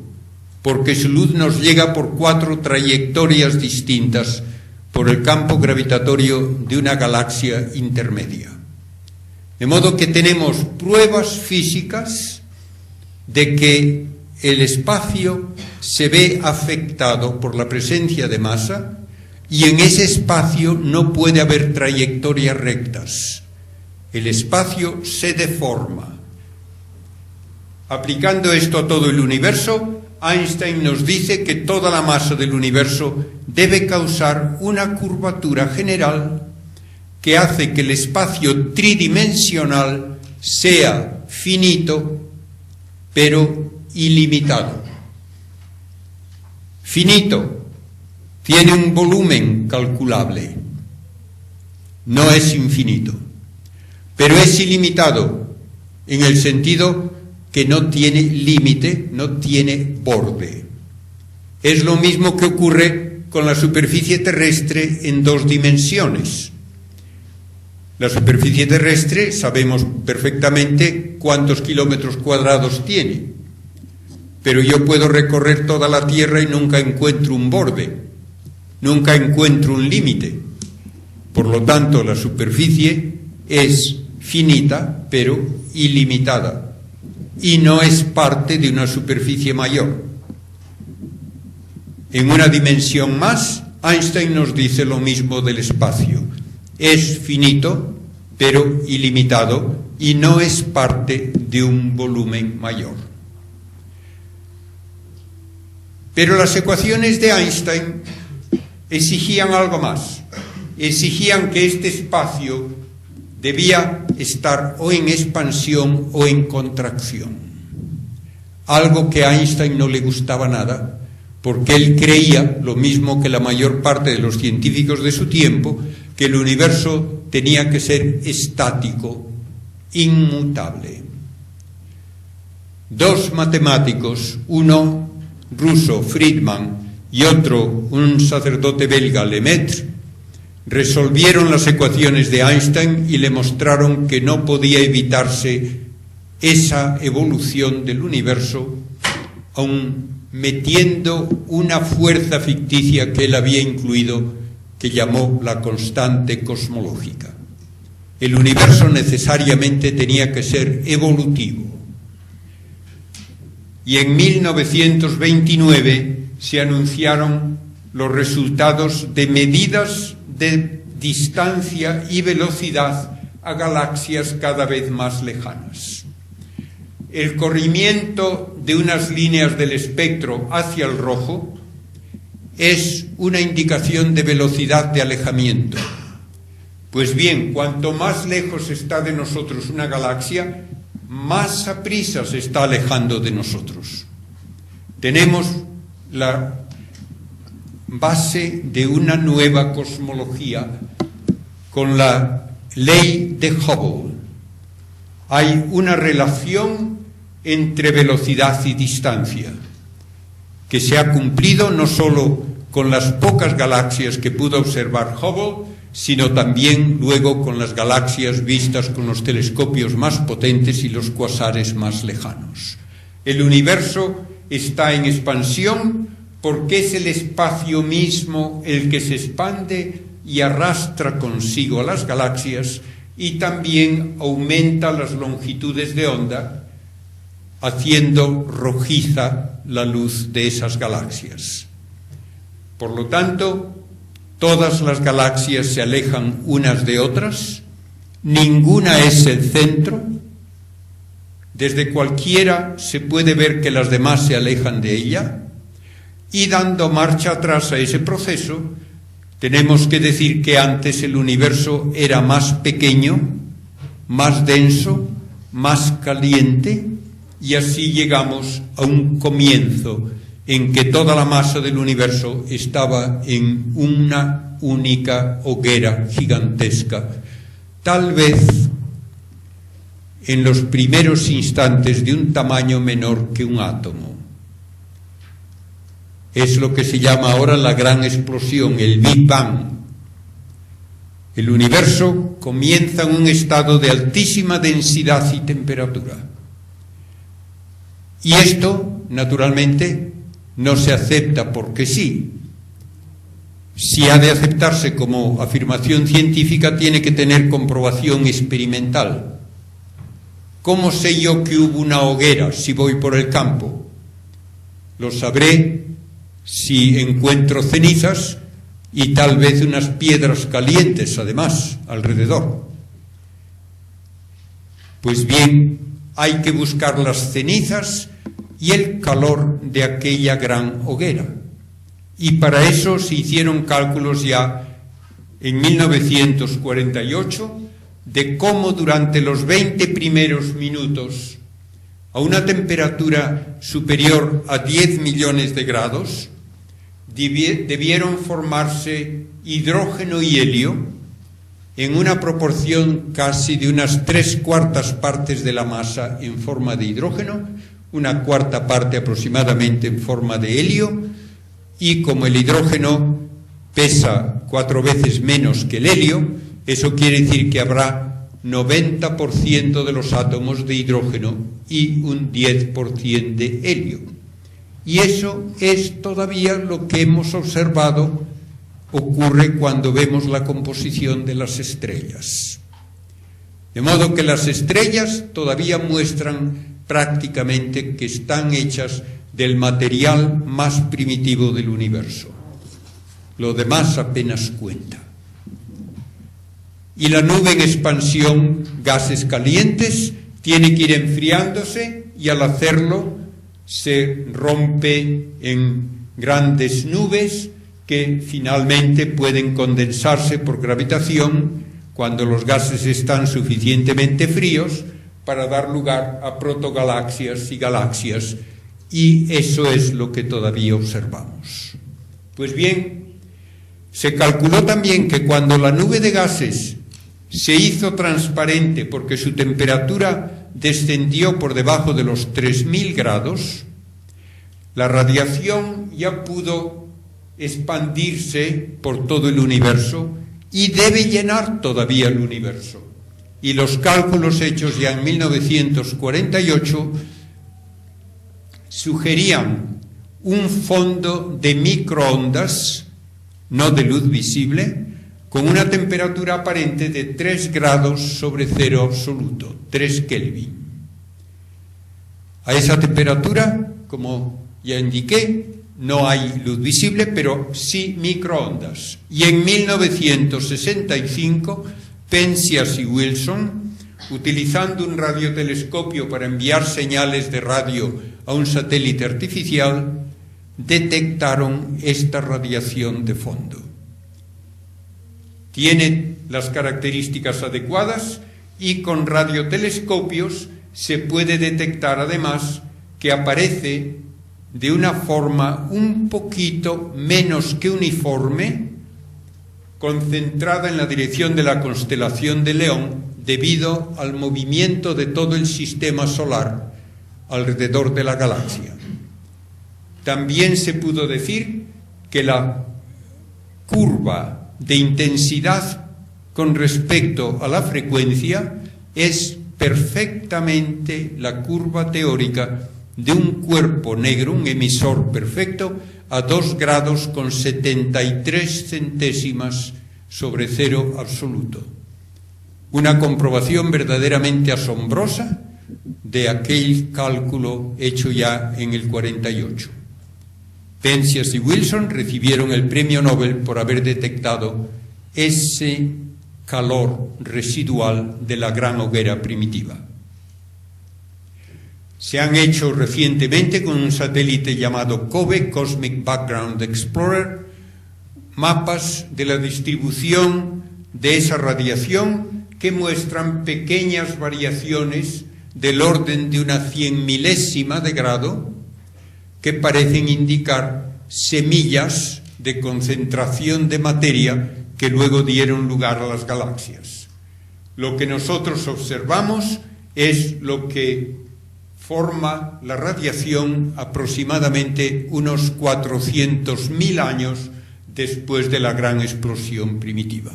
porque su luz nos llega por 4 trayectorias distintas por el campo gravitatorio de una galaxia intermedia. De modo que tenemos pruebas físicas de que el espacio se ve afectado por la presencia de masa, y en ese espacio no puede haber trayectorias rectas. El espacio se deforma. Aplicando esto a todo el universo, Einstein nos dice que toda la masa del universo debe causar una curvatura general que hace que el espacio tridimensional sea finito, pero ilimitado. Finito, tiene un volumen calculable, no es infinito, pero es ilimitado en el sentido que no tiene límite, no tiene borde. Es lo mismo que ocurre con la superficie terrestre en 2 dimensiones. La superficie terrestre sabemos perfectamente cuántos kilómetros cuadrados tiene, pero yo puedo recorrer toda la Tierra y nunca encuentro un borde, nunca encuentro un límite. Por lo tanto, la superficie es finita, pero ilimitada, y no es parte de una superficie mayor. En una dimensión más, Einstein nos dice lo mismo del espacio. Es finito, pero ilimitado, y no es parte de un volumen mayor. Pero las ecuaciones de Einstein exigían algo más. exigían que este espacio debía estar o en expansión o en contracción. Algo que a Einstein no le gustaba nada, porque él creía, lo mismo que la mayor parte de los científicos de su tiempo, que el universo tenía que ser estático, inmutable. Dos matemáticos, uno ruso, Friedman, y otro, un sacerdote belga, Lemaitre, resolvieron las ecuaciones de Einstein y le mostraron que no podía evitarse esa evolución del universo, aun metiendo una fuerza ficticia que él había incluido, que llamó la constante cosmológica. El universo necesariamente tenía que ser evolutivo. Y en 1929 se anunciaron los resultados de medidas de distancia y velocidad a galaxias cada vez más lejanas. El corrimiento de unas líneas del espectro hacia el rojo es una indicación de velocidad de alejamiento. Pues bien, cuanto más lejos está de nosotros una galaxia, más aprisa se está alejando de nosotros. Tenemos la base de una nueva cosmología con la ley de Hubble. Hay una relación entre velocidad y distancia que se ha cumplido no solo con las pocas galaxias que pudo observar Hubble, sino también luego con las galaxias vistas con los telescopios más potentes y los cuasares más lejanos. El universo está en expansión porque es el espacio mismo el que se expande y arrastra consigo a las galaxias, y también aumenta las longitudes de onda, haciendo rojiza la luz de esas galaxias. Por lo tanto, todas las galaxias se alejan unas de otras, ninguna es el centro. Desde cualquiera se puede ver que las demás se alejan de ella, y dando marcha atrás a ese proceso, tenemos que decir que antes el universo era más pequeño, más denso, más caliente, y así llegamos a un comienzo en que toda la masa del universo estaba en una única hoguera gigantesca, tal vez en los primeros instantes de un tamaño menor que un átomo. Es lo que se llama ahora la gran explosión, el Big Bang. El universo comienza en un estado de altísima densidad y temperatura. Y esto, naturalmente, no se acepta porque sí. Si ha de aceptarse como afirmación científica, tiene que tener comprobación experimental. ¿Cómo sé yo que hubo una hoguera si voy por el campo? Lo sabré si encuentro cenizas y tal vez unas piedras calientes, además, alrededor. Pues bien, hay que buscar las cenizas y el calor de aquella gran hoguera. Y para eso se hicieron cálculos ya en 1948 de cómo durante los 20 primeros minutos, a una temperatura superior a 10 millones de grados, debieron formarse hidrógeno y helio en una proporción casi de unas 3/4 partes de la masa en forma de hidrógeno, 1/4 parte aproximadamente en forma de helio, y como el hidrógeno pesa 4 veces menos que el helio, eso quiere decir que habrá 90% de los átomos de hidrógeno y un 10% de helio. Y eso es todavía lo que hemos observado ocurre cuando vemos la composición de las estrellas. De modo que las estrellas todavía muestran prácticamente que están hechas del material más primitivo del universo. Lo demás apenas cuenta. Y la nube en expansión, gases calientes, tiene que ir enfriándose, y al hacerlo se rompe en grandes nubes que finalmente pueden condensarse por gravitación cuando los gases están suficientemente fríos para dar lugar a protogalaxias y galaxias, y eso es lo que todavía observamos. Pues bien, se calculó también que cuando la nube de gases se hizo transparente porque su temperatura descendió por debajo de los 3000 grados, la radiación ya pudo expandirse por todo el universo y debe llenar todavía el universo. Y los cálculos hechos ya en 1948 sugerían un fondo de microondas, no de luz visible, con una temperatura aparente de 3 grados sobre cero absoluto, 3 Kelvin. A esa temperatura, como ya indiqué, no hay luz visible, pero sí microondas. Y en 1965, Penzias y Wilson, utilizando un radiotelescopio para enviar señales de radio a un satélite artificial, detectaron esta radiación de fondo. Tiene las características adecuadas y con radiotelescopios se puede detectar además que aparece de una forma un poquito menos que uniforme, concentrada en la dirección de la constelación de León debido al movimiento de todo el sistema solar alrededor de la galaxia. También se pudo decir que la curva de intensidad con respecto a la frecuencia es perfectamente la curva teórica de un cuerpo negro, un emisor perfecto, a 2 grados con 73 centésimas sobre cero absoluto. Una comprobación verdaderamente asombrosa de aquel cálculo hecho ya en el 48. Penzias y Wilson recibieron el premio Nobel por haber detectado ese calor residual de la gran hoguera primitiva. Se han hecho recientemente con un satélite llamado COBE, Cosmic Background Explorer, mapas de la distribución de esa radiación que muestran pequeñas variaciones del orden de una 100.000ª de grado que parecen indicar semillas de concentración de materia que luego dieron lugar a las galaxias. Lo que nosotros observamos es lo que forma la radiación aproximadamente unos 400.000 años después de la gran explosión primitiva.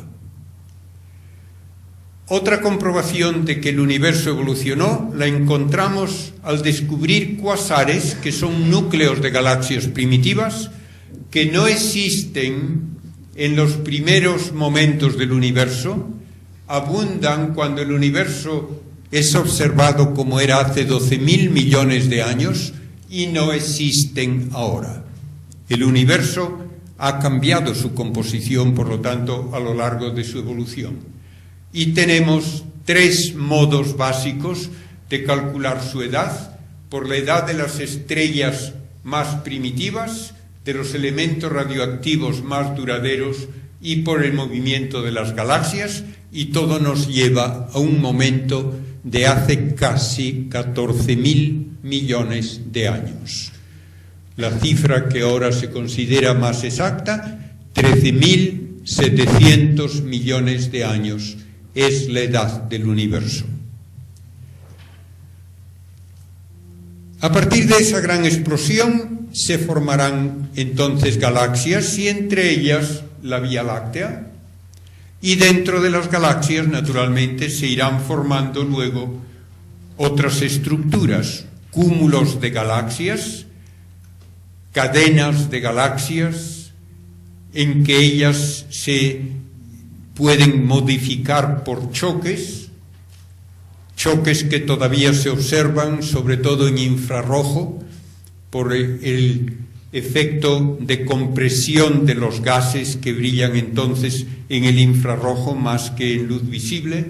Otra comprobación de que el universo evolucionó la encontramos al descubrir cuásares, que son núcleos de galaxias primitivas, que no existen en los primeros momentos del universo, abundan cuando el universo es observado como era hace 12.000 millones de años y no existen ahora. El universo ha cambiado su composición, por lo tanto, a lo largo de su evolución. Y tenemos 3 modos básicos de calcular su edad: por la edad de las estrellas más primitivas, de los elementos radioactivos más duraderos y por el movimiento de las galaxias, y todo nos lleva a un momento de hace casi 14.000 millones de años. La cifra que ahora se considera más exacta, 13.700 millones de años, es la edad del universo. A partir de esa gran explosión se formarán entonces galaxias, y entre ellas la Vía Láctea, y dentro de las galaxias naturalmente se irán formando luego otras estructuras, cúmulos de galaxias, cadenas de galaxias, en que ellas se pueden modificar por choques que todavía se observan, sobre todo en infrarrojo, por el efecto de compresión de los gases que brillan entonces en el infrarrojo más que en luz visible.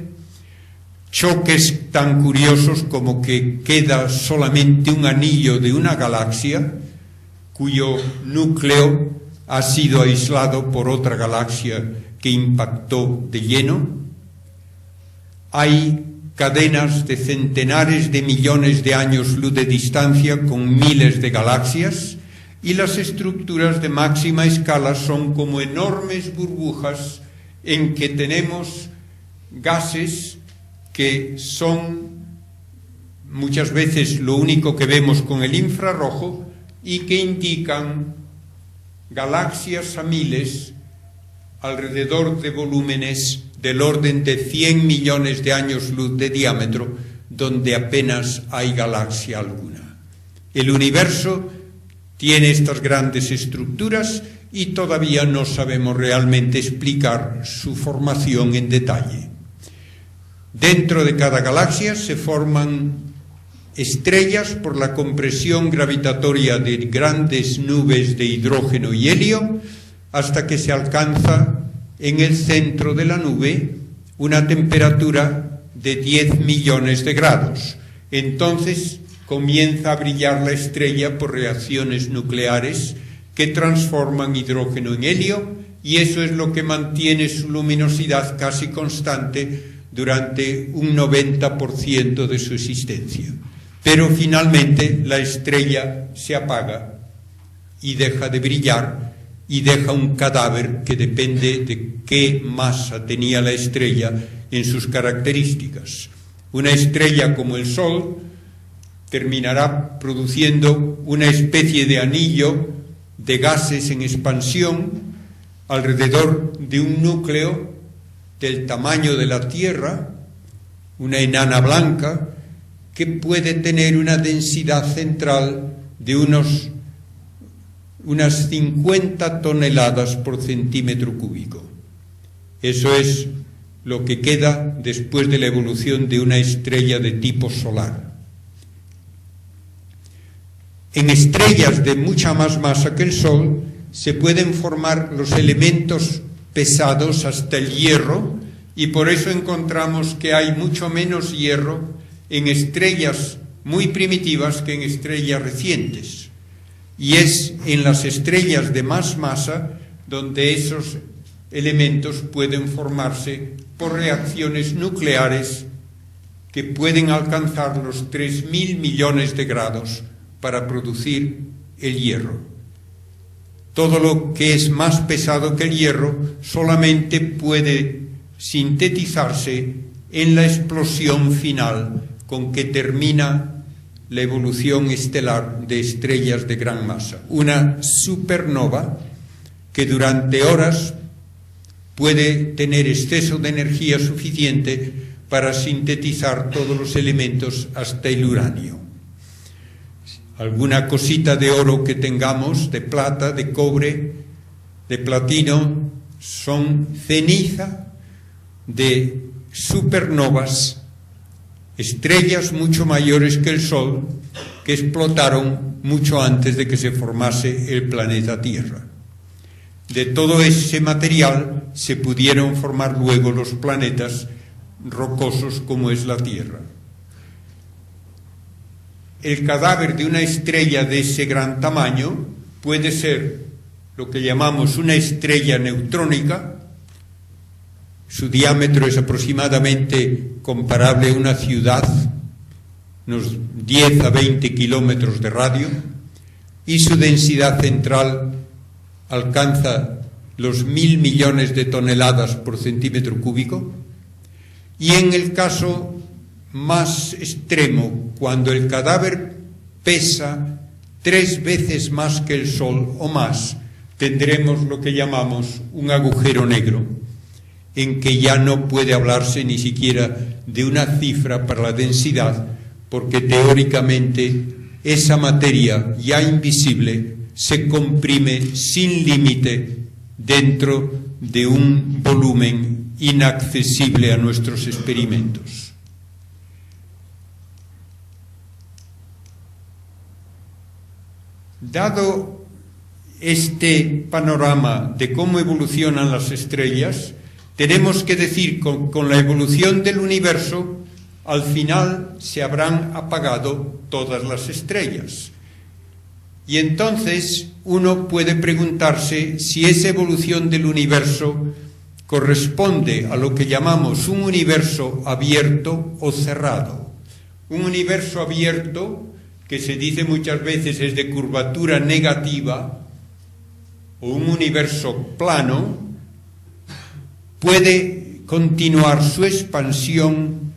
Choques tan curiosos como que queda solamente un anillo de una galaxia cuyo núcleo ha sido aislado por otra galaxia que impactó de lleno. Hay cadenas de centenares de millones de años luz de distancia con miles de galaxias, y las estructuras de máxima escala son como enormes burbujas en que tenemos gases que son muchas veces lo único que vemos con el infrarrojo y que indican galaxias a miles alrededor de volúmenes del orden de 100 millones de años luz de diámetro, donde apenas hay galaxia alguna. El universo tiene estas grandes estructuras y todavía no sabemos realmente explicar su formación en detalle. Dentro de cada galaxia se forman estrellas por la compresión gravitatoria de grandes nubes de hidrógeno y helio, hasta que se alcanza en el centro de la nube una temperatura de 10 millones de grados. Entonces comienza a brillar la estrella por reacciones nucleares que transforman hidrógeno en helio, y eso es lo que mantiene su luminosidad casi constante durante un 90% de su existencia. Pero finalmente la estrella se apaga y deja de brillar y deja un cadáver que depende de qué masa tenía la estrella en sus características. Una estrella como el Sol terminará produciendo una especie de anillo de gases en expansión alrededor de un núcleo del tamaño de la Tierra, una enana blanca, que puede tener una densidad central de unas 50 toneladas por centímetro cúbico. Eso es lo que queda después de la evolución de una estrella de tipo solar. En estrellas de mucha más masa que el Sol se pueden formar los elementos pesados hasta el hierro, y por eso encontramos que hay mucho menos hierro en estrellas muy primitivas que en estrellas recientes. Y es en las estrellas de más masa donde esos elementos pueden formarse por reacciones nucleares que pueden alcanzar los 3.000 millones de grados para producir el hierro. Todo lo que es más pesado que el hierro solamente puede sintetizarse en la explosión final con que termina la evolución estelar de estrellas de gran masa. Una supernova que durante horas puede tener exceso de energía suficiente para sintetizar todos los elementos hasta el uranio. Alguna cosita de oro que tengamos, de plata, de cobre, de platino, son ceniza de supernovas, estrellas mucho mayores que el Sol, que explotaron mucho antes de que se formase el planeta Tierra. De todo ese material se pudieron formar luego los planetas rocosos como es la Tierra. El cadáver de una estrella de ese gran tamaño puede ser lo que llamamos una estrella neutrónica. Su diámetro es aproximadamente comparable a una ciudad, unos 10 a 20 kilómetros de radio, y su densidad central alcanza los 1.000 millones de toneladas por centímetro cúbico. Y en el caso más extremo, cuando el cadáver pesa 3 veces más que el Sol o más, tendremos lo que llamamos un agujero negro, en que ya no puede hablarse ni siquiera de una cifra para la densidad, porque teóricamente esa materia ya invisible se comprime sin límite dentro de un volumen inaccesible a nuestros experimentos. Dado este panorama de cómo evolucionan las estrellas, tenemos que decir que con la evolución del universo, al final se habrán apagado todas las estrellas. Y entonces uno puede preguntarse si esa evolución del universo corresponde a lo que llamamos un universo abierto o cerrado. Un universo abierto, que se dice muchas veces es de curvatura negativa, o un universo plano, puede continuar su expansión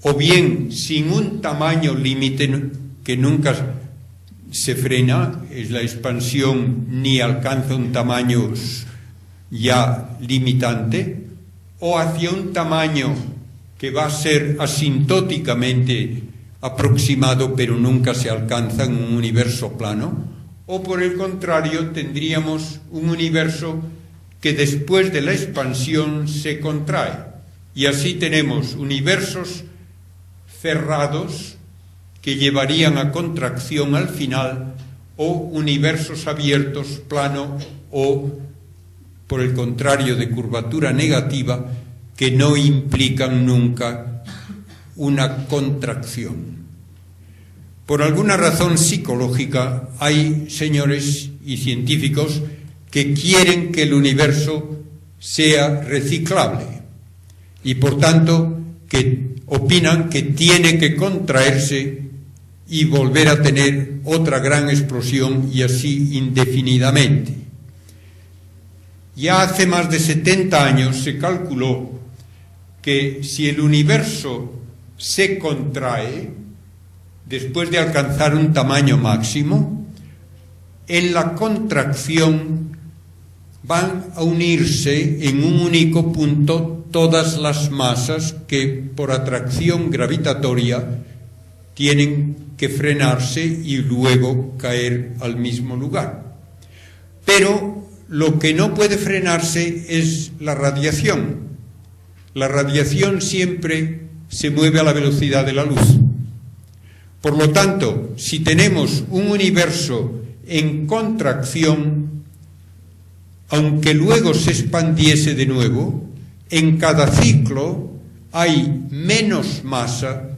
o bien sin un tamaño límite que nunca se frena, es la expansión ni alcanza un tamaño ya limitante, o hacia un tamaño que va a ser asintóticamente aproximado pero nunca se alcanza en un universo plano, o por el contrario tendríamos un universo que después de la expansión se contrae, y así tenemos universos cerrados que llevarían a contracción al final, o universos abiertos, plano, o por el contrario de curvatura negativa, que no implican nunca una contracción. Por alguna razón psicológica hay señores y científicos que quieren que el universo sea reciclable y por tanto que opinan que tiene que contraerse y volver a tener otra gran explosión y así indefinidamente. Ya hace más de 70 años se calculó que si el universo se contrae después de alcanzar un tamaño máximo, en la contracción van a unirse en un único punto todas las masas que por atracción gravitatoria tienen que frenarse y luego caer al mismo lugar. Pero lo que no puede frenarse es la radiación. La radiación siempre se mueve a la velocidad de la luz. Por lo tanto, si tenemos un universo en contracción, aunque luego se expandiese de nuevo, en cada ciclo hay menos masa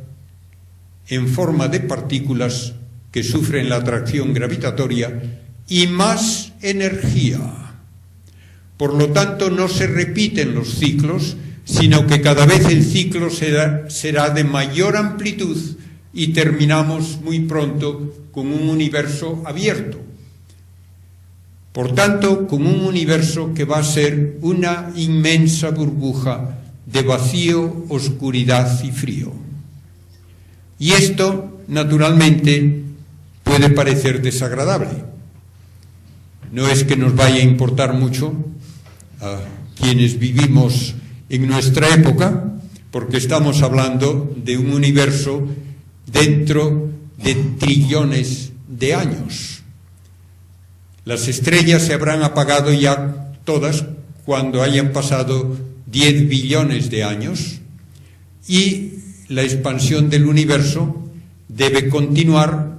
en forma de partículas que sufren la atracción gravitatoria y más energía. Por lo tanto, no se repiten los ciclos, sino que cada vez el ciclo será de mayor amplitud y terminamos muy pronto con un universo abierto. Por tanto, con un universo que va a ser una inmensa burbuja de vacío, oscuridad y frío. Y esto, naturalmente, puede parecer desagradable. No es que nos vaya a importar mucho a quienes vivimos en nuestra época, porque estamos hablando de un universo dentro de trillones de años. Las estrellas se habrán apagado ya todas cuando hayan pasado 10 billones de años y la expansión del universo debe continuar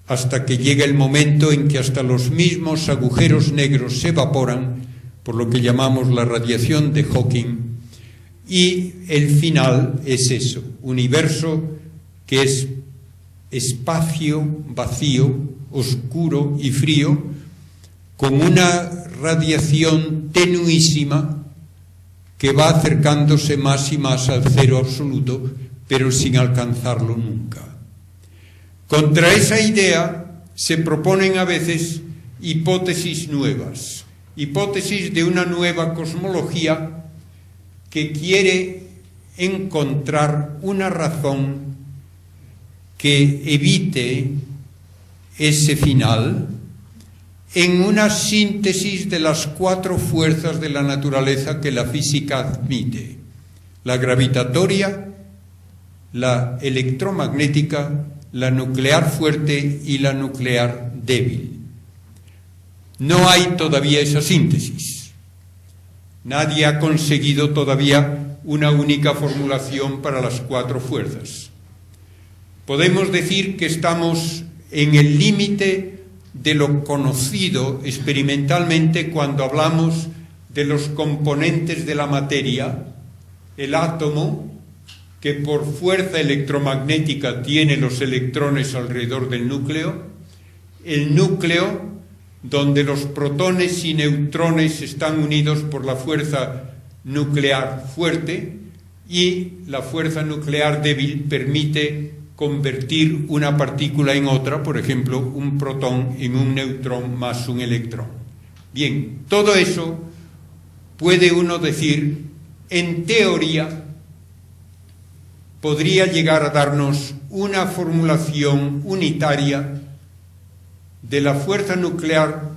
hasta que llegue el momento en que hasta los mismos agujeros negros se evaporan, por lo que llamamos la radiación de Hawking, y el final es eso, universo que es espacio vacío, oscuro y frío, con una radiación tenuísima que va acercándose más y más al cero absoluto, pero sin alcanzarlo nunca. Contra esa idea se proponen a veces hipótesis nuevas, hipótesis de una nueva cosmología que quiere encontrar una razón que evite ese final en una síntesis de las 4 fuerzas de la naturaleza que la física admite: la gravitatoria, la electromagnética, la nuclear fuerte y la nuclear débil. No hay todavía esa síntesis. Nadie ha conseguido todavía una única formulación para las 4 fuerzas. Podemos decir que estamos en el límite de lo conocido experimentalmente cuando hablamos de los componentes de la materia, el átomo, que por fuerza electromagnética tiene los electrones alrededor del núcleo, el núcleo donde los protones y neutrones están unidos por la fuerza nuclear fuerte, y la fuerza nuclear débil permite convertir una partícula en otra, por ejemplo, un protón en un neutrón más un electrón. Bien, todo eso puede uno decir, en teoría, podría llegar a darnos una formulación unitaria de la fuerza nuclear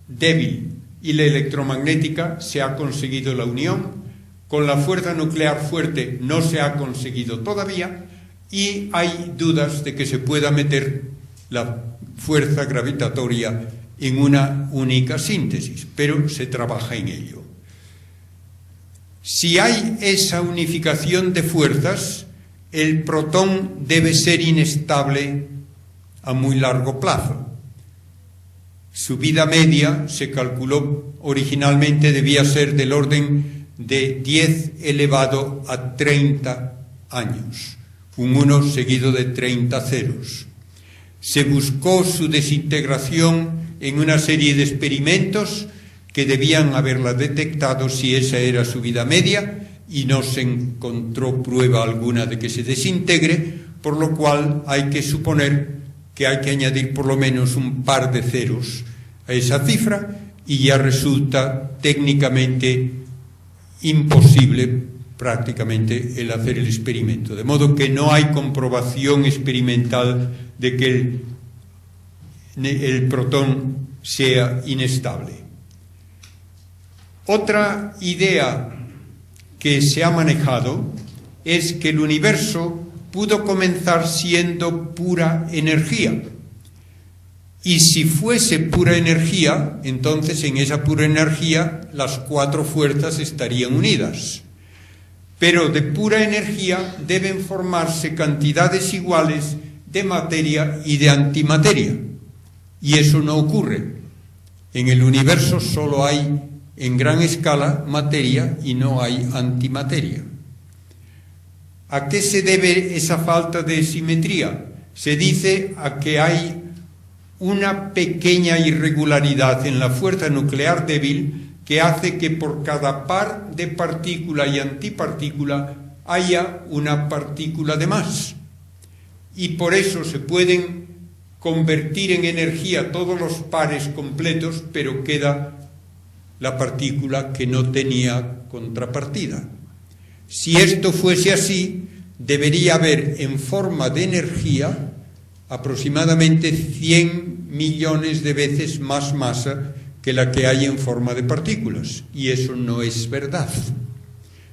débil y la electromagnética. Se ha conseguido la unión. Con la fuerza nuclear fuerte no se ha conseguido todavía, y hay dudas de que se pueda meter la fuerza gravitatoria en una única síntesis, pero se trabaja en ello. Si hay esa unificación de fuerzas, el protón debe ser inestable a muy largo plazo. Su vida media, se calculó originalmente, debía ser del orden de 10 elevado a 30 años, un 1 seguido de 30 ceros. Se buscó su desintegración en una serie de experimentos que debían haberla detectado si esa era su vida media, y no se encontró prueba alguna de que se desintegre, por lo cual hay que suponer que hay que añadir por lo menos un par de ceros a esa cifra, y ya resulta técnicamente imposible prácticamente el hacer el experimento, de modo que no hay comprobación experimental de que el protón sea inestable. Otra idea que se ha manejado es que el universo pudo comenzar siendo pura energía, y si fuese pura energía, entonces en esa pura energía las cuatro fuerzas estarían unidas. Pero de pura energía deben formarse cantidades iguales de materia y de antimateria, y eso no ocurre. En el universo solo hay, en gran escala, materia y no hay antimateria. ¿A qué se debe esa falta de simetría? Se dice a que hay una pequeña irregularidad en la fuerza nuclear débil que hace que por cada par de partícula y antipartícula haya una partícula de más. Y por eso se pueden convertir en energía todos los pares completos, pero queda la partícula que no tenía contrapartida. Si esto fuese así, debería haber en forma de energía aproximadamente 100 millones de veces más masa que la que hay en forma de partículas, y eso no es verdad.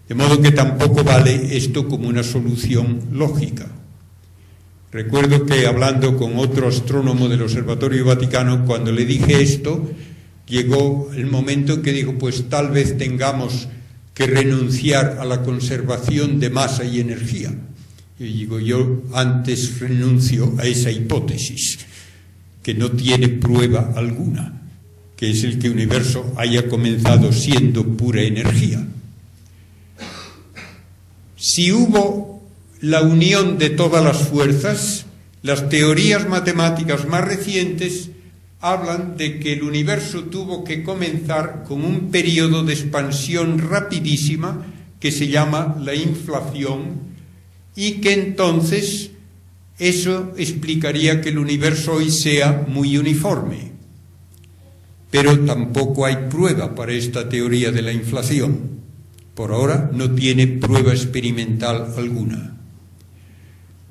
De modo que tampoco vale esto como una solución lógica. Recuerdo que hablando con otro astrónomo del Observatorio Vaticano, cuando le dije esto, llegó el momento en que dijo, pues tal vez tengamos que renunciar a la conservación de masa y energía. Y digo, yo antes renuncio a esa hipótesis, que no tiene prueba alguna, que es el que el universo haya comenzado siendo pura energía. Si hubo la unión de todas las fuerzas, las teorías matemáticas más recientes hablan de que el universo tuvo que comenzar con un periodo de expansión rapidísima que se llama la inflación, y que entonces eso explicaría que el universo hoy sea muy uniforme. Pero tampoco hay prueba para esta teoría de la inflación. Por ahora no tiene prueba experimental alguna.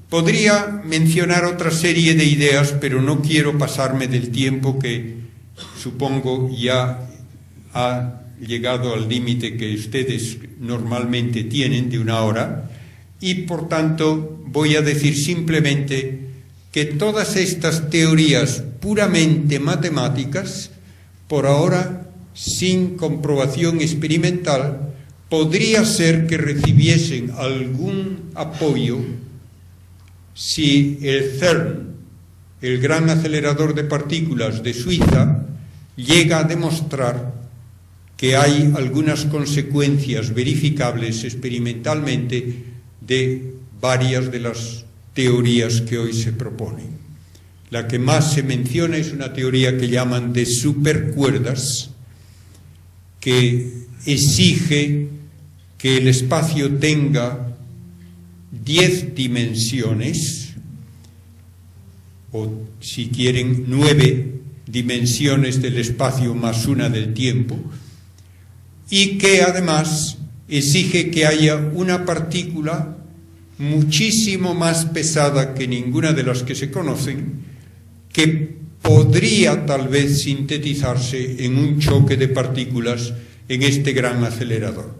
Podría mencionar otra serie de ideas, pero no quiero pasarme del tiempo que supongo ya ha llegado al límite que ustedes normalmente tienen de 1 hora, y por tanto voy a decir simplemente que todas estas teorías puramente matemáticas, por ahora sin comprobación experimental, podría ser que recibiesen algún apoyo si el CERN, el gran acelerador de partículas de Suiza, llega a demostrar que hay algunas consecuencias verificables experimentalmente de varias de las teorías que hoy se proponen. La que más se menciona es una teoría que llaman de supercuerdas, que exige que el espacio tenga 10 dimensiones, o si quieren 9 dimensiones del espacio más una del tiempo, y que además exige que haya una partícula muchísimo más pesada que ninguna de las que se conocen, que podría tal vez sintetizarse en un choque de partículas en este gran acelerador.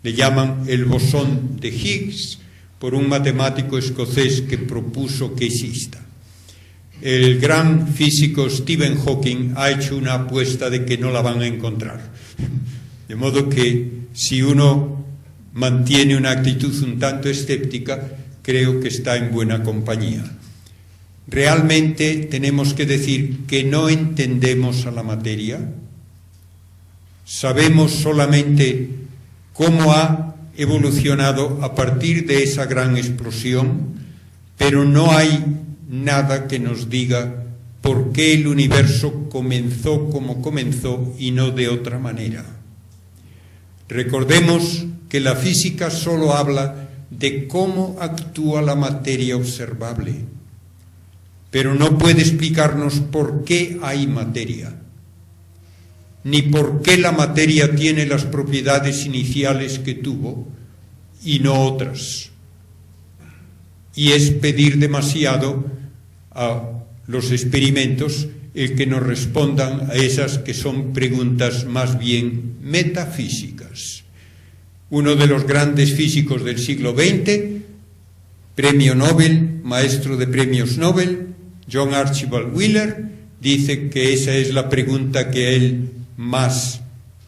Le llaman el bosón de Higgs por un matemático escocés que propuso que exista. El gran físico Stephen Hawking ha hecho una apuesta de que no la van a encontrar. De modo que si uno mantiene una actitud un tanto escéptica, creo que está en buena compañía. Realmente tenemos que decir que no entendemos a la materia, sabemos solamente cómo ha evolucionado a partir de esa gran explosión, pero no hay nada que nos diga por qué el universo comenzó como comenzó y no de otra manera. Recordemos que la física solo habla de cómo actúa la materia observable, pero no puede explicarnos por qué hay materia, ni por qué la materia tiene las propiedades iniciales que tuvo y no otras. Y es pedir demasiado a los experimentos el que nos respondan a esas que son preguntas más bien metafísicas. Uno de los grandes físicos del siglo XX, premio Nobel, maestro de premios Nobel, John Archibald Wheeler, dice que esa es la pregunta que a él más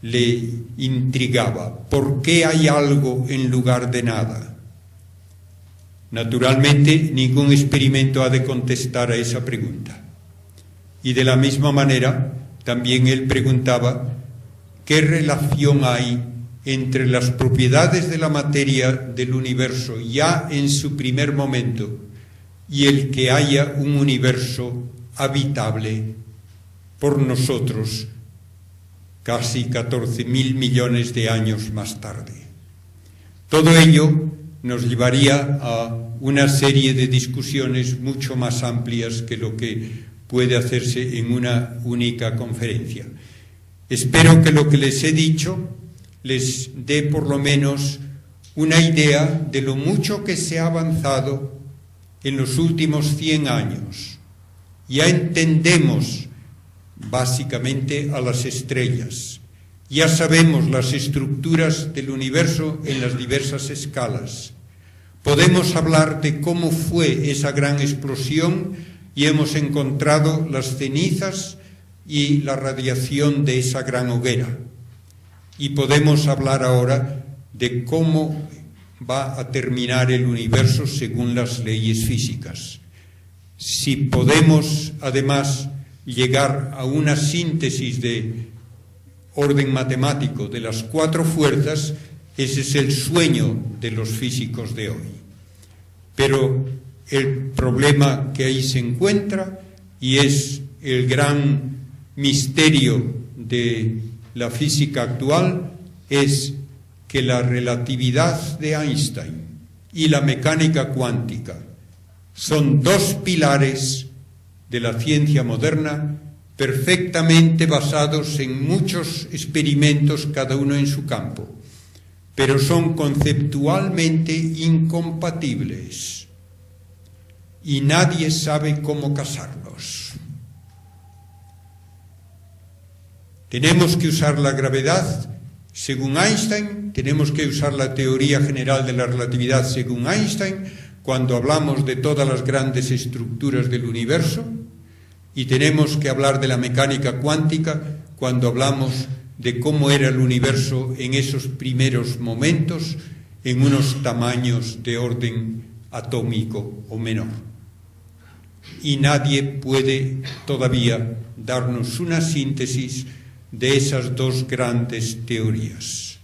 le intrigaba. ¿Por qué hay algo en lugar de nada? Naturalmente, ningún experimento ha de contestar a esa pregunta. Y de la misma manera, también él preguntaba qué relación hay entre las propiedades de la materia del universo ya en su primer momento y el que haya un universo habitable por nosotros casi 14.000 millones de años más tarde. Todo ello nos llevaría a una serie de discusiones mucho más amplias que lo que puede hacerse en una única conferencia. Espero que lo que les he dicho les dé por lo menos una idea de lo mucho que se ha avanzado en los últimos 100 años. Ya entendemos básicamente a las estrellas, ya sabemos las estructuras del universo en las diversas escalas. Podemos hablar de cómo fue esa gran explosión y hemos encontrado las cenizas y la radiación de esa gran hoguera. Y podemos hablar ahora de cómo va a terminar el universo según las leyes físicas. Si podemos, además, llegar a una síntesis de orden matemático de las 4 fuerzas, ese es el sueño de los físicos de hoy. Pero el problema que ahí se encuentra, y es el gran misterio de la física actual, es que la relatividad de Einstein y la mecánica cuántica son 2 pilares de la ciencia moderna perfectamente basados en muchos experimentos, cada uno en su campo, pero son conceptualmente incompatibles y nadie sabe cómo casarlos. Tenemos que usar la gravedad según Einstein, tenemos que usar la teoría general de la relatividad según Einstein cuando hablamos de todas las grandes estructuras del universo, y tenemos que hablar de la mecánica cuántica cuando hablamos de cómo era el universo en esos primeros momentos en unos tamaños de orden atómico o menor. Y nadie puede todavía darnos una síntesis de esas 2 grandes teorías.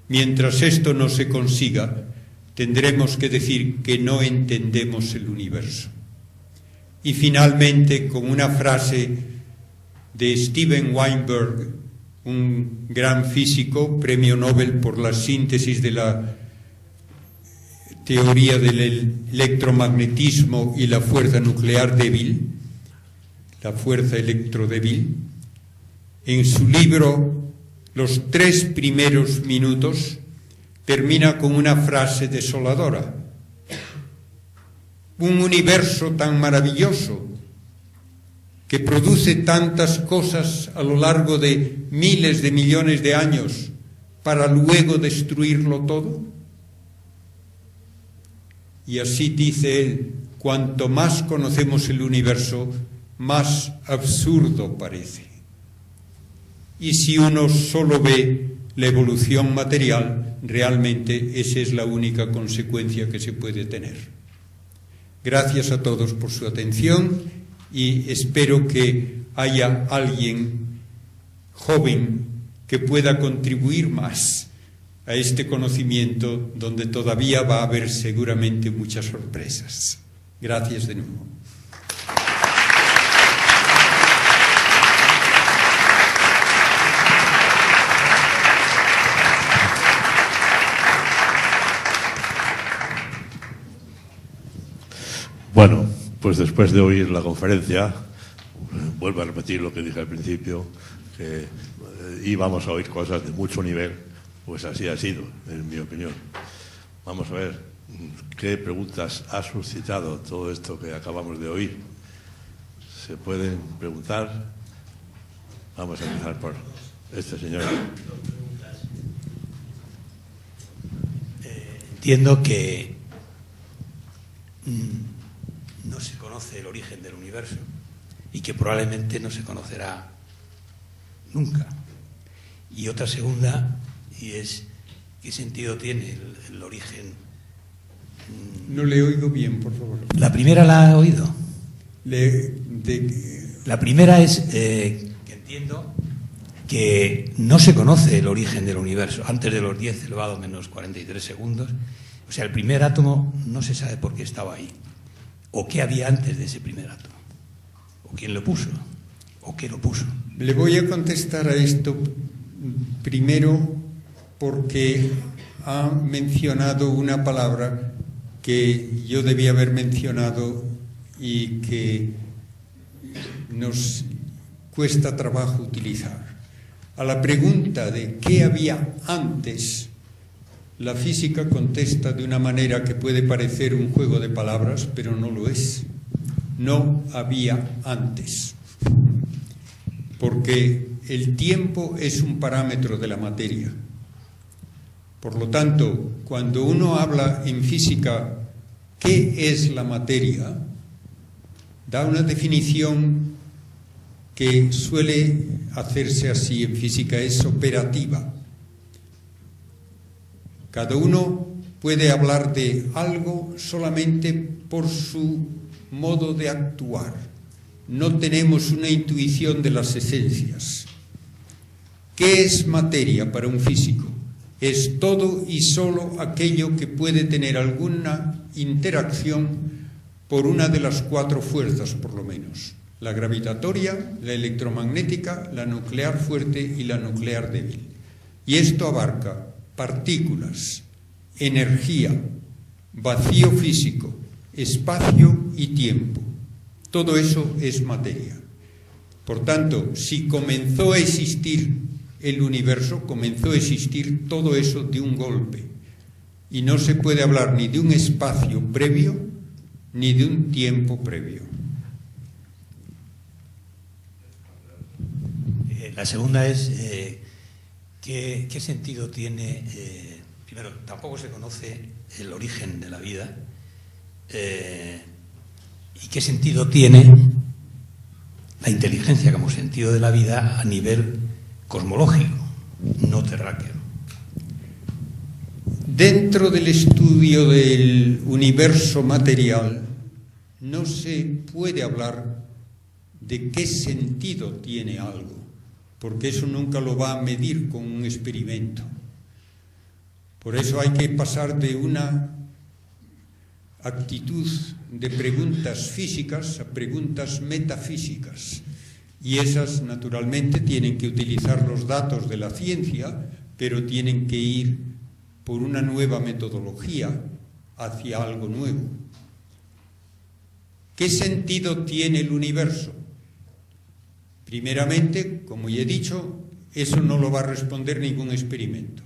Mientras esto no se consiga, tendremos que decir que no entendemos el universo. Y finalmente, con una frase de Steven Weinberg, un gran físico, premio Nobel por la síntesis de la teoría del electromagnetismo y la fuerza nuclear débil, la fuerza electrodébil, en su libro Los 3 primeros minutos termina con una frase desoladora. Un universo tan maravilloso que produce tantas cosas a lo largo de miles de millones de años para luego destruirlo todo. Y así dice él, cuanto más conocemos el universo, más absurdo parece. Y si uno solo ve la evolución material, realmente esa es la única consecuencia que se puede tener. Gracias a todos por su atención y espero que haya alguien joven que pueda contribuir más a este conocimiento donde todavía va a haber seguramente muchas sorpresas. Gracias de nuevo. Bueno, pues después de oír la conferencia, vuelvo a repetir lo que dije al principio, que íbamos a oír cosas de mucho nivel, pues así ha sido, en mi opinión. Vamos a ver qué preguntas ha suscitado todo esto que acabamos de oír. ¿Se pueden preguntar? Vamos a empezar por este señor. Entiendo que no se conoce el origen del universo y que probablemente no se conocerá nunca. Y otra segunda, y es ¿qué sentido tiene el origen? No le oigo bien, por favor. La primera la ha oído. La primera es que entiendo que no se conoce el origen del universo antes de los 10 elevado menos 43 segundos. O sea, el primer átomo no se sabe por qué estaba ahí. ¿O qué había antes de ese primer átomo? ¿O quién lo puso? ¿O qué lo puso? Le voy a contestar a esto primero porque ha mencionado una palabra que yo debía haber mencionado y que nos cuesta trabajo utilizar. A la pregunta de qué había antes, la física contesta de una manera que puede parecer un juego de palabras, pero no lo es. No había antes. Porque el tiempo es un parámetro de la materia. Por lo tanto, cuando uno habla en física ¿qué es la materia?, da una definición que suele hacerse así en física, es operativa. Cada uno puede hablar de algo solamente por su modo de actuar. No tenemos una intuición de las esencias. ¿Qué es materia para un físico? Es todo y solo aquello que puede tener alguna interacción por una de las 4 fuerzas, por lo menos. La gravitatoria, la electromagnética, la nuclear fuerte y la nuclear débil. Y esto abarca partículas, energía, vacío físico, espacio y tiempo. Todo eso es materia. Por tanto, si comenzó a existir el universo, comenzó a existir todo eso de un golpe. Y no se puede hablar ni de un espacio previo, ni de un tiempo previo. La segunda es ¿qué sentido tiene? Primero, tampoco se conoce el origen de la vida. ¿Y qué sentido tiene la inteligencia como sentido de la vida a nivel cosmológico, no terráqueo? Dentro del estudio del universo material no se puede hablar de qué sentido tiene algo, porque eso nunca lo va a medir con un experimento. Por eso hay que pasar de una actitud de preguntas físicas a preguntas metafísicas. Y esas, naturalmente, tienen que utilizar los datos de la ciencia, pero tienen que ir por una nueva metodología hacia algo nuevo. ¿Qué sentido tiene el universo? Primeramente, como ya he dicho, eso no lo va a responder ningún experimento.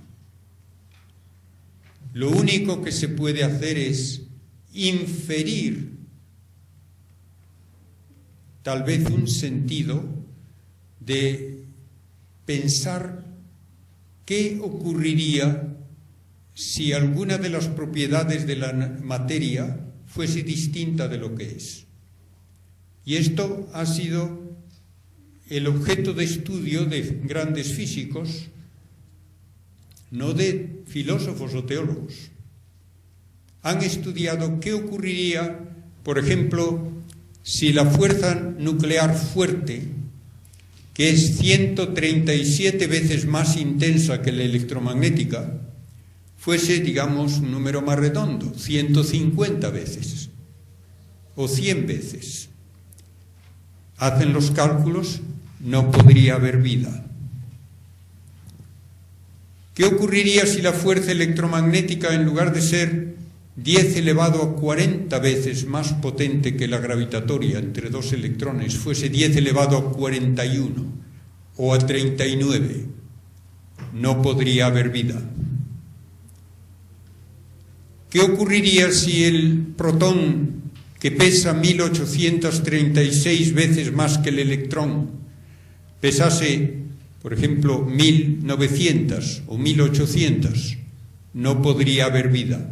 Lo único que se puede hacer es inferir tal vez un sentido de pensar qué ocurriría si alguna de las propiedades de la materia fuese distinta de lo que es. Y esto ha sido el objeto de estudio de grandes físicos, no de filósofos o teólogos. Han estudiado qué ocurriría, por ejemplo, si la fuerza nuclear fuerte, que es 137 veces más intensa que la electromagnética, fuese, digamos, un número más redondo, 150 veces o 100 veces. Hacen los cálculos, no podría haber vida. ¿Qué ocurriría si la fuerza electromagnética, en lugar de ser 10 elevado a 40 veces más potente que la gravitatoria entre dos electrones, fuese 10 elevado a 41 o a 39? No podría haber vida. ¿Qué ocurriría si el protón, que pesa 1836 veces más que el electrón, pesase, por ejemplo, 1900 o 1800? No podría haber vida.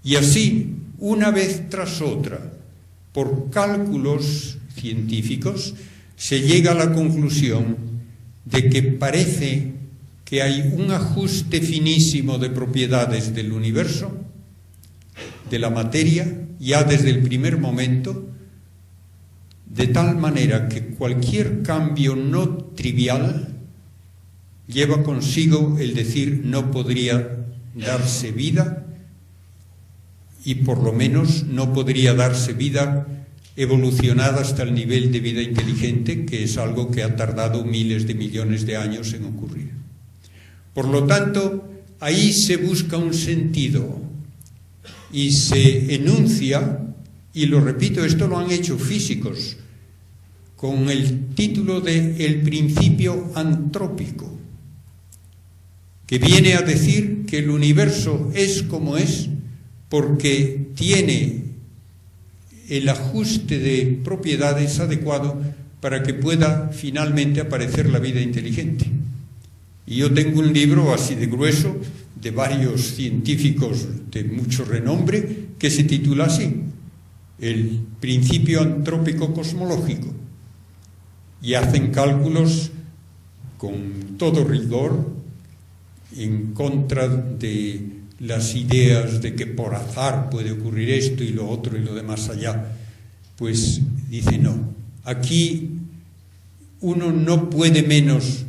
Y así, una vez tras otra, por cálculos científicos, se llega a la conclusión de que parece que hay un ajuste finísimo de propiedades del universo, de la materia, ya desde el primer momento, de tal manera que cualquier cambio no trivial lleva consigo el decir no podría darse vida, y por lo menos no podría darse vida evolucionada hasta el nivel de vida inteligente, que es algo que ha tardado miles de millones de años en ocurrir. Por lo tanto, ahí se busca un sentido y se enuncia, y lo repito, esto lo han hecho físicos, con el título de el principio antrópico, que viene a decir que el universo es como es porque tiene el ajuste de propiedades adecuado para que pueda finalmente aparecer la vida inteligente. Y yo tengo un libro así de grueso, de varios científicos de mucho renombre, que se titula así, El principio antrópico cosmológico, y hacen cálculos con todo rigor en contra de las ideas de que por azar puede ocurrir esto y lo otro y lo demás allá. Pues dice no, aquí uno no puede menos,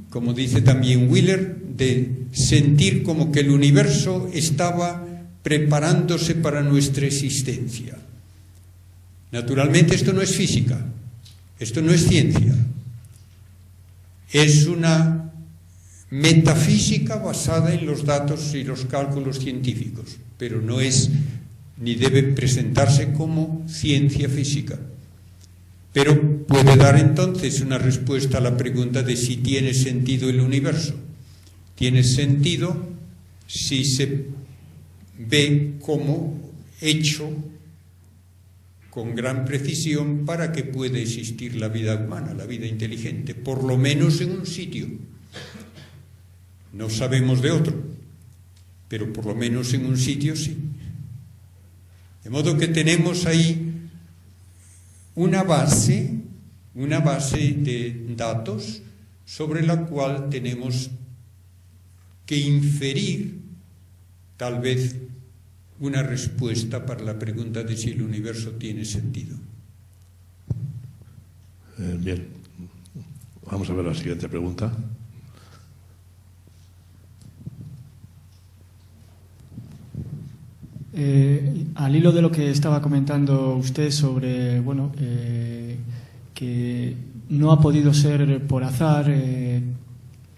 como dice también Wheeler, de sentir como que el universo estaba preparándose para nuestra existencia. Naturalmente esto no es física, esto no es ciencia, es una metafísica basada en los datos y los cálculos científicos, pero no es ni debe presentarse como ciencia física. Pero puede dar entonces una respuesta a la pregunta de si tiene sentido el universo. Tiene sentido si se ve como hecho con gran precisión para que pueda existir la vida humana, la vida inteligente, por lo menos en un sitio. No sabemos de otro, pero por lo menos en un sitio sí. De modo que tenemos ahí una base de datos sobre la cual tenemos que inferir tal vez una respuesta para la pregunta de si el universo tiene sentido. Bien, vamos a ver la siguiente pregunta. al hilo de lo que estaba comentando usted sobre, bueno, que no ha podido ser por azar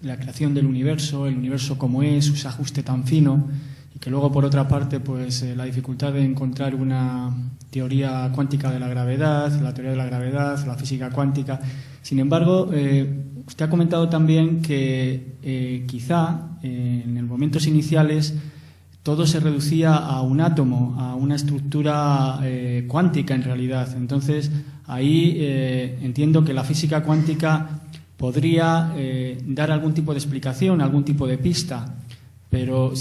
la creación del universo, el universo como es, su ajuste tan fino, y que luego, por otra parte, pues la dificultad de encontrar una teoría cuántica de la gravedad, la teoría de la gravedad, la física cuántica. Sin embargo, usted ha comentado también que quizá en los momentos iniciales todo se reducía a un átomo, a una estructura cuántica en realidad. Entonces, ahí entiendo que la física cuántica podría dar algún tipo de explicación, algún tipo de pista, pero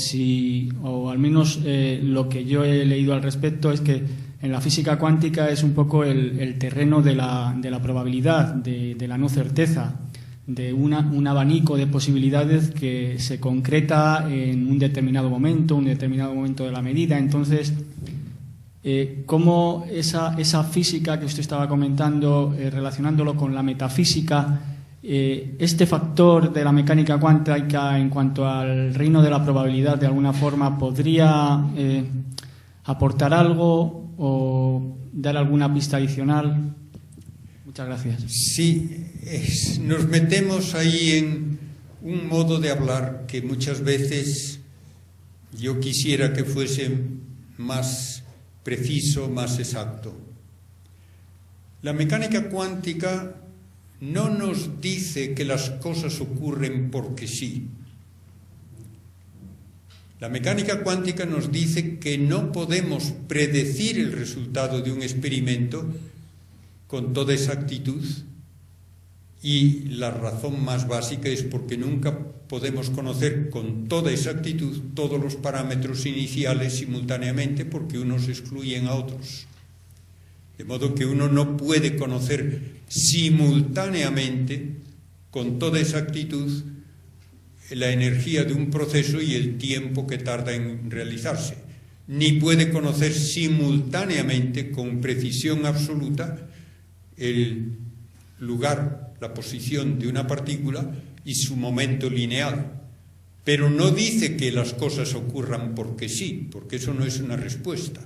o al menos lo que yo he leído al respecto es que en la física cuántica es un poco el terreno de la probabilidad, de la no certeza, de un abanico de posibilidades que se concreta en un determinado momento de la medida. Entonces, ¿cómo esa física que usted estaba comentando, relacionándolo con la metafísica, este factor de la mecánica cuántica en cuanto al reino de la probabilidad, de alguna forma, podría aportar algo o dar alguna pista adicional? Muchas gracias. Sí, nos metemos ahí en un modo de hablar que muchas veces yo quisiera que fuese más preciso, más exacto. La mecánica cuántica no nos dice que las cosas ocurren porque sí. La mecánica cuántica nos dice que no podemos predecir el resultado de un experimento con toda exactitud, y la razón más básica es porque nunca podemos conocer con toda exactitud todos los parámetros iniciales simultáneamente, porque unos excluyen a otros. De modo que uno no puede conocer simultáneamente con toda exactitud la energía de un proceso y el tiempo que tarda en realizarse, ni puede conocer simultáneamente con precisión absoluta el lugar, la posición de una partícula y su momento lineal. Pero no dice que las cosas ocurran porque sí, porque eso no es una respuesta.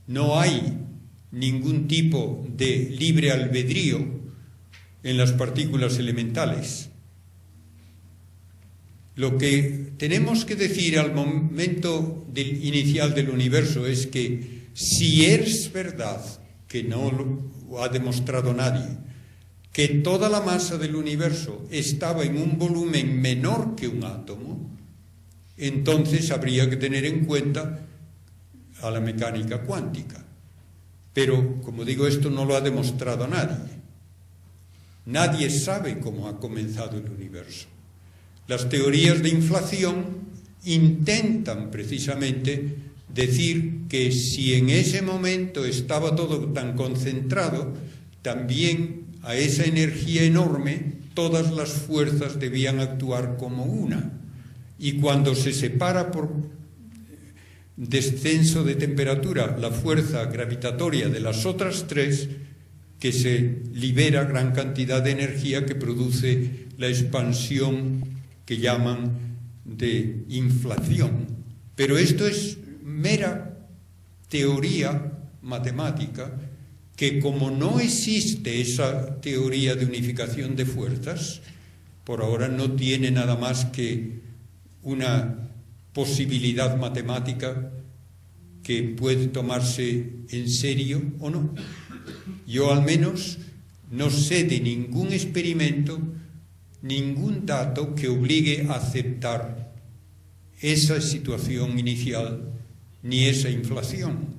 No hay ningún tipo de libre albedrío en las partículas elementales. Lo que tenemos que decir al momento inicial del universo es que si es verdad, que no lo ha demostrado nadie, que toda la masa del universo estaba en un volumen menor que un átomo, entonces habría que tener en cuenta a la mecánica cuántica. Pero, como digo, esto no lo ha demostrado nadie. Nadie sabe cómo ha comenzado el universo. Las teorías de inflación intentan precisamente decir que si en ese momento estaba todo tan concentrado, también a esa energía enorme todas las fuerzas debían actuar como una. Y cuando se separa por descenso de temperatura la fuerza gravitatoria de las otras tres, que se libera gran cantidad de energía que produce la expansión que llaman de inflación. Pero esto es mera teoría matemática que, como no existe esa teoría de unificación de fuerzas, por ahora no tiene nada más que una posibilidad matemática que puede tomarse en serio o no. Yo al menos no sé de ningún experimento, ningún dato que obligue a aceptar esa situación inicial ni esa inflación.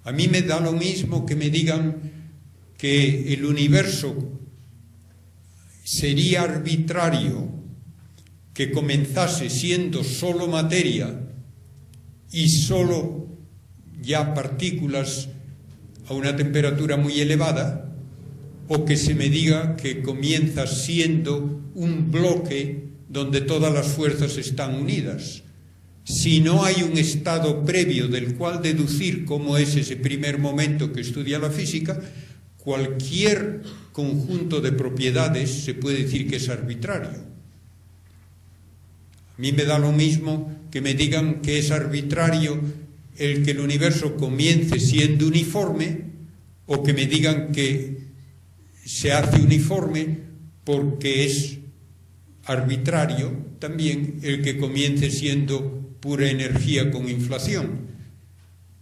A mí me da lo mismo que me digan que el universo sería arbitrario, que comenzase siendo solo materia y solo ya partículas a una temperatura muy elevada, o que se me diga que comienza siendo un bloque donde todas las fuerzas están unidas. Si no hay un estado previo del cual deducir cómo es ese primer momento que estudia la física, cualquier conjunto de propiedades se puede decir que es arbitrario. A mí me da lo mismo que me digan que es arbitrario el que el universo comience siendo uniforme, o que me digan que se hace uniforme porque es arbitrario también el que comience siendo pura energía con inflación.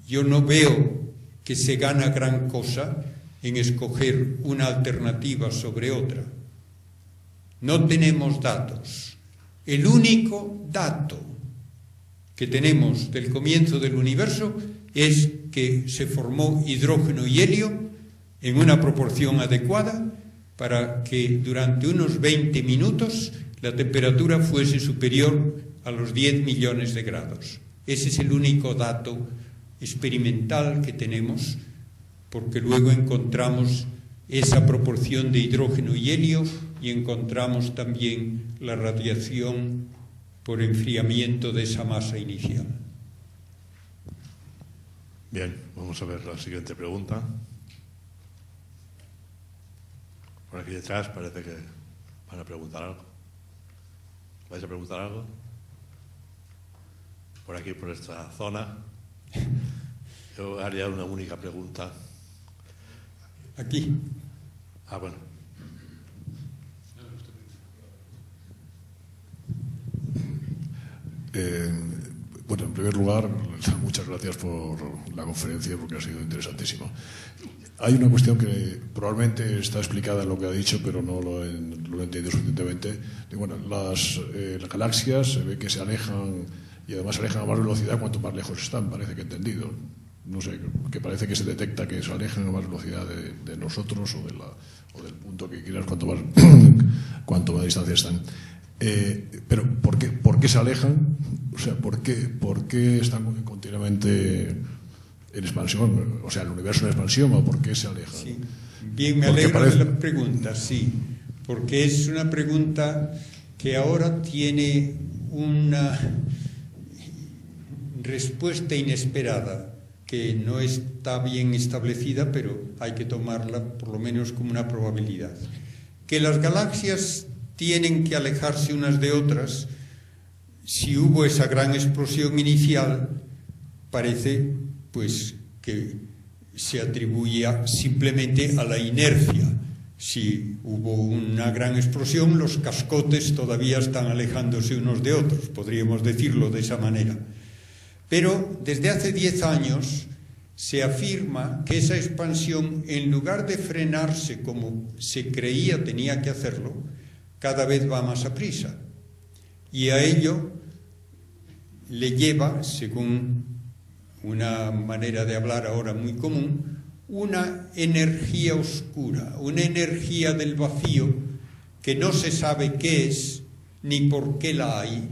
Yo no veo que se gana gran cosa en escoger una alternativa sobre otra. No tenemos datos. El único dato que tenemos del comienzo del universo es que se formó hidrógeno y helio en una proporción adecuada para que durante unos 20 minutos la temperatura fuese superior a los 10 millones de grados. Ese es el único dato experimental que tenemos, porque luego encontramos esa proporción de hidrógeno y helio y encontramos también la radiación por enfriamiento de esa masa inicial. Bien, vamos a ver la siguiente pregunta. Por aquí detrás parece que van a preguntar algo. ¿Vais a preguntar algo? Por aquí, por esta zona. Yo haría una única pregunta. Aquí. Ah, bueno. Bueno, en primer lugar, muchas gracias por la conferencia, porque ha sido interesantísimo. Hay una cuestión que probablemente está explicada en lo que ha dicho, pero no lo he entendido suficientemente. Bueno, las galaxias se ve que se alejan, y además se alejan a más velocidad cuanto más lejos están, parece que he entendido. No sé, que parece que se detecta que se alejan a más velocidad de nosotros o del punto que quieras cuanto más distancia están. Pero ¿por qué se alejan? O sea, ¿por qué están continuamente en expansión? O sea, el universo en expansión, ¿o por qué se alejan? Sí. Bien, me alegro de la pregunta, sí, porque es una pregunta que ahora tiene una respuesta inesperada, que no está bien establecida, pero hay que tomarla por lo menos como una probabilidad. Que las galaxias tienen que alejarse unas de otras, si hubo esa gran explosión inicial, parece pues que se atribuía simplemente a la inercia. Si hubo una gran explosión, los cascotes todavía están alejándose unos de otros, podríamos decirlo de esa manera. Pero desde hace 10 años se afirma que esa expansión, en lugar de frenarse como se creía tenía que hacerlo, cada vez va más a prisa. Y a ello le lleva, según una manera de hablar ahora muy común, una energía oscura, una energía del vacío que no se sabe qué es ni por qué la hay,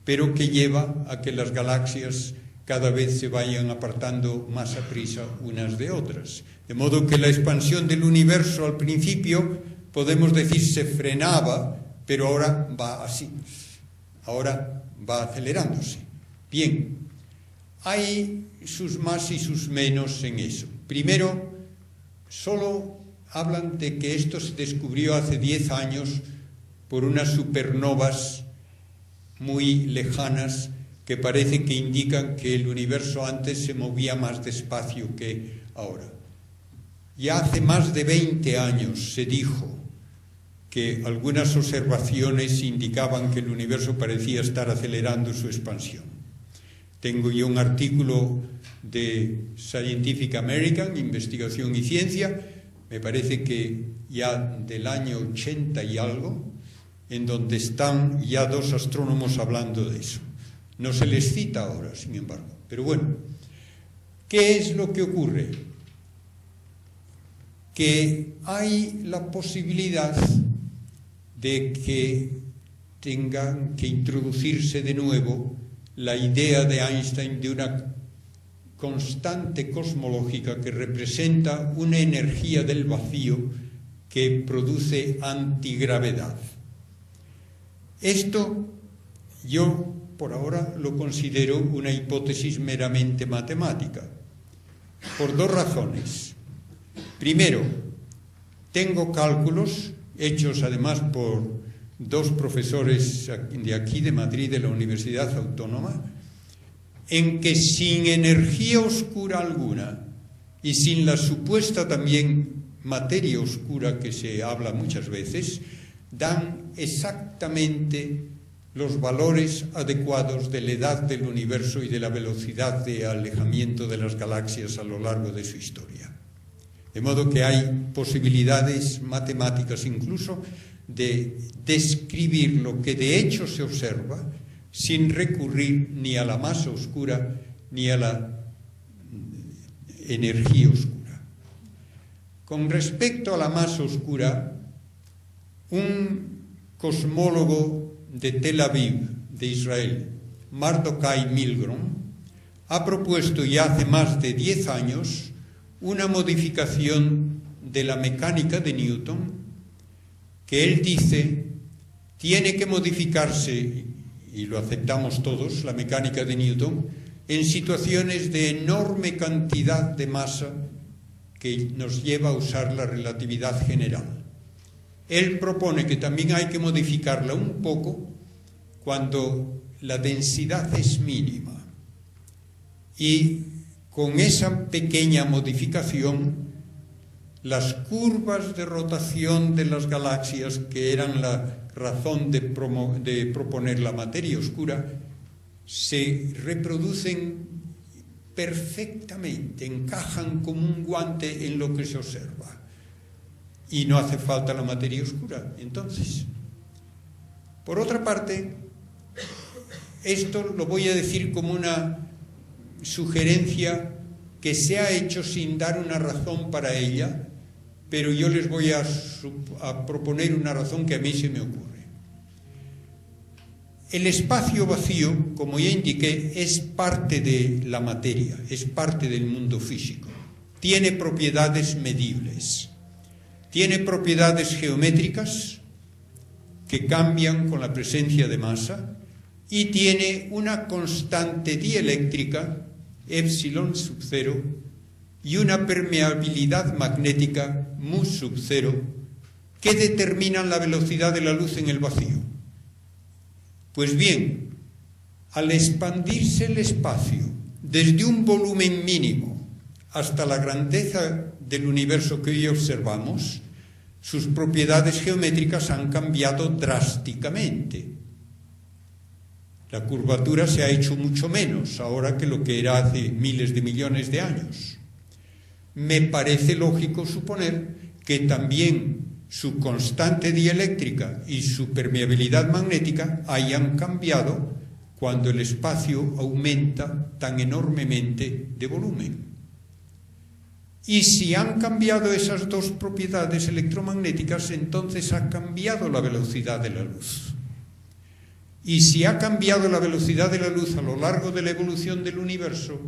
pero que lleva a que las galaxias cada vez se vayan apartando más a prisa unas de otras. De modo que la expansión del universo al principio, podemos decir, se frenaba, pero ahora va así, ahora va acelerándose. Bien, hay sus más y sus menos en eso. Primero, solo hablan de que esto se descubrió hace 10 años por unas supernovas muy lejanas que parece que indican que el universo antes se movía más despacio que ahora. Ya hace más de 20 años se dijo que algunas observaciones indicaban que el universo parecía estar acelerando su expansión. Tengo yo un artículo de Scientific American, Investigación y Ciencia, me parece que ya del año 80 y algo, en donde están ya 2 astrónomos hablando de eso. No se les cita ahora, sin embargo. Pero bueno, ¿qué es lo que ocurre? Que hay la posibilidad de que tengan que introducirse de nuevo la idea de Einstein de una constante cosmológica que representa una energía del vacío que produce antigravedad. Esto yo por ahora lo considero una hipótesis meramente matemática, por 2 razones. Primero, tengo cálculos hechos además por dos profesores de aquí, de Madrid, de la Universidad Autónoma, en que sin energía oscura alguna y sin la supuesta también materia oscura que se habla muchas veces, dan exactamente los valores adecuados de la edad del universo y de la velocidad de alejamiento de las galaxias a lo largo de su historia. De modo que hay posibilidades matemáticas incluso de describir lo que de hecho se observa sin recurrir ni a la masa oscura ni a la energía oscura. Con respecto a la masa oscura, un cosmólogo de Tel Aviv, de Israel, Mardokai Milgrom, ha propuesto ya hace más de 10 años una modificación de la mecánica de Newton que él dice tiene que modificarse, y lo aceptamos todos, la mecánica de Newton, en situaciones de enorme cantidad de masa que nos lleva a usar la relatividad general. Él propone que también hay que modificarla un poco cuando la densidad es mínima. Y con esa pequeña modificación, las curvas de rotación de las galaxias, que eran la razón de proponer la materia oscura, se reproducen perfectamente, encajan como un guante en lo que se observa. Y no hace falta la materia oscura, entonces. Por otra parte, esto lo voy a decir como una sugerencia que se ha hecho sin dar una razón para ella, pero yo les voy a proponer una razón que a mí se me ocurre. El espacio vacío, como ya indiqué, es parte de la materia, es parte del mundo físico. Tiene propiedades medibles. Tiene propiedades geométricas que cambian con la presencia de masa y tiene una constante dieléctrica, epsilon sub 0, y una permeabilidad magnética, mu sub 0, que determinan la velocidad de la luz en el vacío. Pues bien, al expandirse el espacio desde un volumen mínimo hasta la grandeza del universo que hoy observamos, sus propiedades geométricas han cambiado drásticamente. La curvatura se ha hecho mucho menos ahora que lo que era hace miles de millones de años. Me parece lógico suponer que también su constante dieléctrica y su permeabilidad magnética hayan cambiado cuando el espacio aumenta tan enormemente de volumen. Y si han cambiado esas dos propiedades electromagnéticas, entonces ha cambiado la velocidad de la luz. Y si ha cambiado la velocidad de la luz a lo largo de la evolución del universo,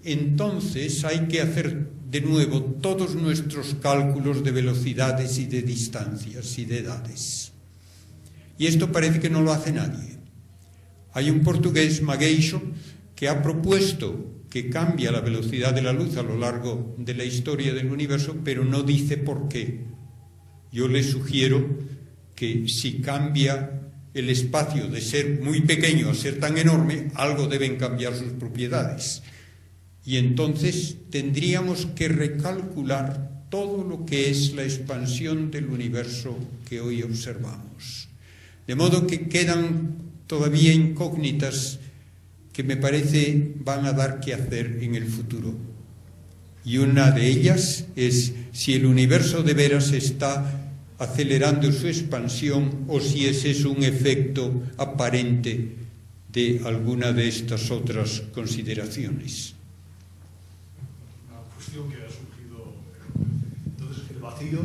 entonces hay que hacer de nuevo todos nuestros cálculos de velocidades y de distancias y de edades. Y esto parece que no lo hace nadie. Hay un portugués, Magueixo, que ha propuesto que cambia la velocidad de la luz a lo largo de la historia del universo, pero no dice por qué. Yo le sugiero que si cambia el espacio de ser muy pequeño a ser tan enorme, algo deben cambiar sus propiedades. Y entonces tendríamos que recalcular todo lo que es la expansión del universo que hoy observamos. De modo que quedan todavía incógnitas que me parece van a dar que hacer en el futuro. Y una de ellas es si el universo de veras está acelerando su expansión o si ese es un efecto aparente de alguna de estas otras consideraciones. Una cuestión que ha surgido. Entonces, el vacío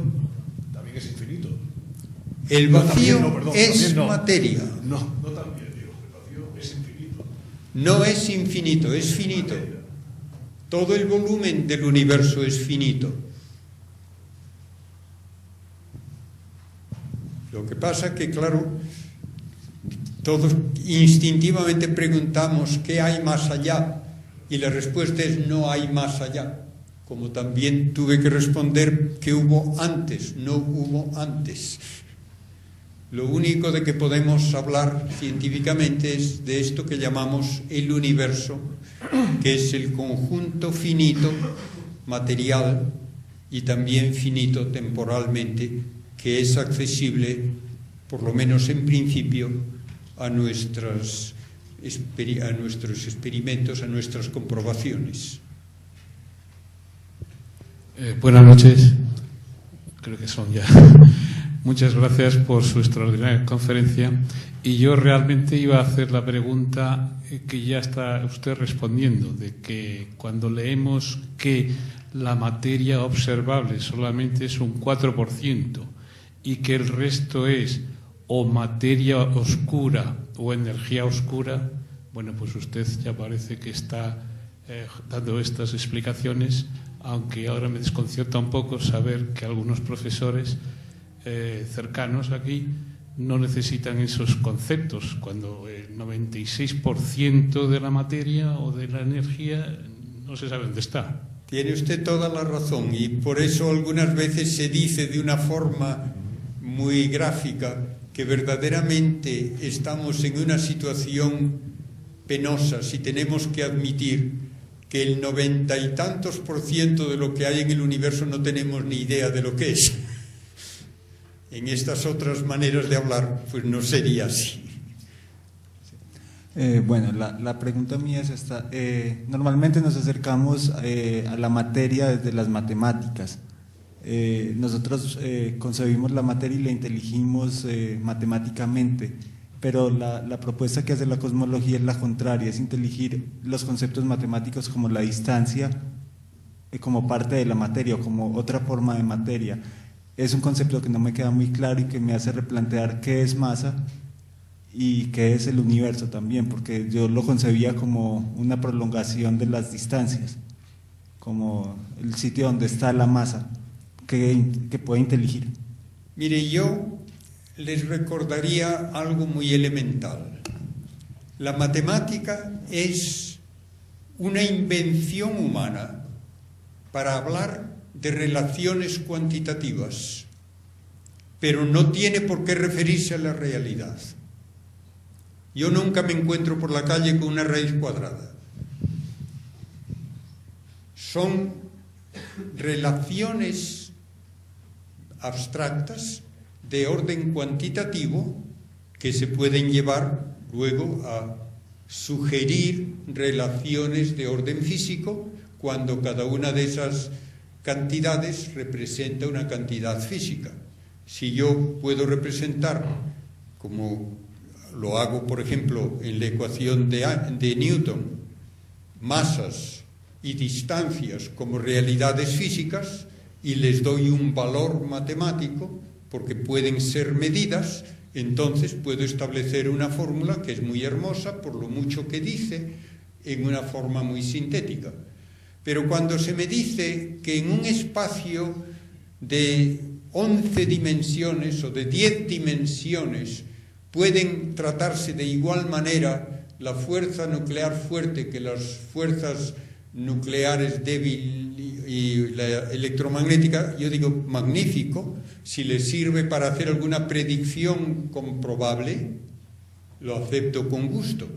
también es infinito. El vacío es materia. No también, digo. El vacío es infinito. No es infinito, es finito. Todo el volumen del universo es finito. Lo que pasa que, claro, todos instintivamente preguntamos ¿qué hay más allá? Y la respuesta es no hay más allá. Como también tuve que responder que hubo antes, no hubo antes. Lo único de que podemos hablar científicamente es de esto que llamamos el universo, que es el conjunto finito material y también finito temporalmente, que es accesible, por lo menos en principio, a nuestros experimentos, a nuestras comprobaciones. Buenas noches, creo que son ya. Muchas gracias por su extraordinaria conferencia. Y yo realmente iba a hacer la pregunta que ya está usted respondiendo, de que cuando leemos que la materia observable solamente es un 4% y que el resto es o materia oscura o energía oscura, bueno, pues usted ya parece que está dando estas explicaciones, aunque ahora me desconcierta un poco saber que algunos profesores cercanos aquí no necesitan esos conceptos, cuando el 96% de la materia o de la energía no se sabe dónde está. Tiene usted toda la razón, y por eso algunas veces se dice de una forma muy gráfica que verdaderamente estamos en una situación penosa si tenemos que admitir que el 90 y tantos % de lo que hay en el universo no tenemos ni idea de lo que es. En estas otras maneras de hablar, pues no sería así. Bueno, la pregunta mía es esta. Normalmente nos acercamos a la materia desde las matemáticas. Nosotros concebimos la materia y la inteligimos matemáticamente, pero la propuesta que hace la cosmología es la contraria, es inteligir los conceptos matemáticos como la distancia, como parte de la materia o como otra forma de materia. Es un concepto que no me queda muy claro y que me hace replantear qué es masa y qué es el universo también, porque yo lo concebía como una prolongación de las distancias, como el sitio donde está la masa que puede inteligir. Mire, yo les recordaría algo muy elemental. La matemática es una invención humana para hablar de relaciones cuantitativas, pero no tiene por qué referirse a la realidad. Yo nunca me encuentro por la calle con una raíz cuadrada. Son relaciones abstractas de orden cuantitativo que se pueden llevar luego a sugerir relaciones de orden físico cuando cada una de esas cantidades representa una cantidad física. Si yo puedo representar, como lo hago por ejemplo en la ecuación de Newton, masas y distancias como realidades físicas y les doy un valor matemático porque pueden ser medidas, entonces puedo establecer una fórmula que es muy hermosa por lo mucho que dice en una forma muy sintética. Pero cuando se me dice que en un espacio de 11 dimensiones o de 10 dimensiones pueden tratarse de igual manera la fuerza nuclear fuerte que las fuerzas nucleares débil y la electromagnética, yo digo magnífico. Si le sirve para hacer alguna predicción comprobable, lo acepto con gusto,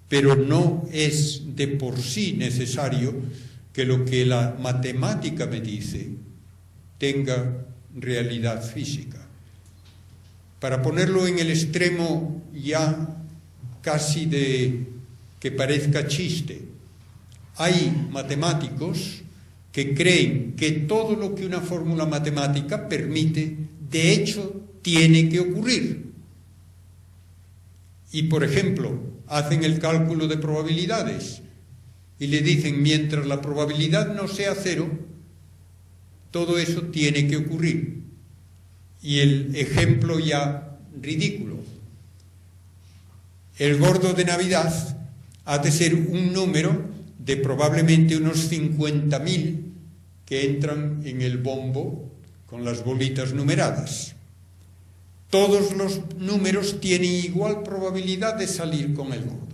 pero no es de por sí necesario que lo que la matemática me dice tenga realidad física. Para ponerlo en el extremo ya casi de que parezca chiste, hay matemáticos que creen que todo lo que una fórmula matemática permite, de hecho, tiene que ocurrir. Y, por ejemplo, hacen el cálculo de probabilidades y le dicen, mientras la probabilidad no sea 0, todo eso tiene que ocurrir. Y el ejemplo ya ridículo. El gordo de Navidad ha de ser un número de probablemente unos 50.000 que entran en el bombo con las bolitas numeradas. Todos los números tienen igual probabilidad de salir con el gordo.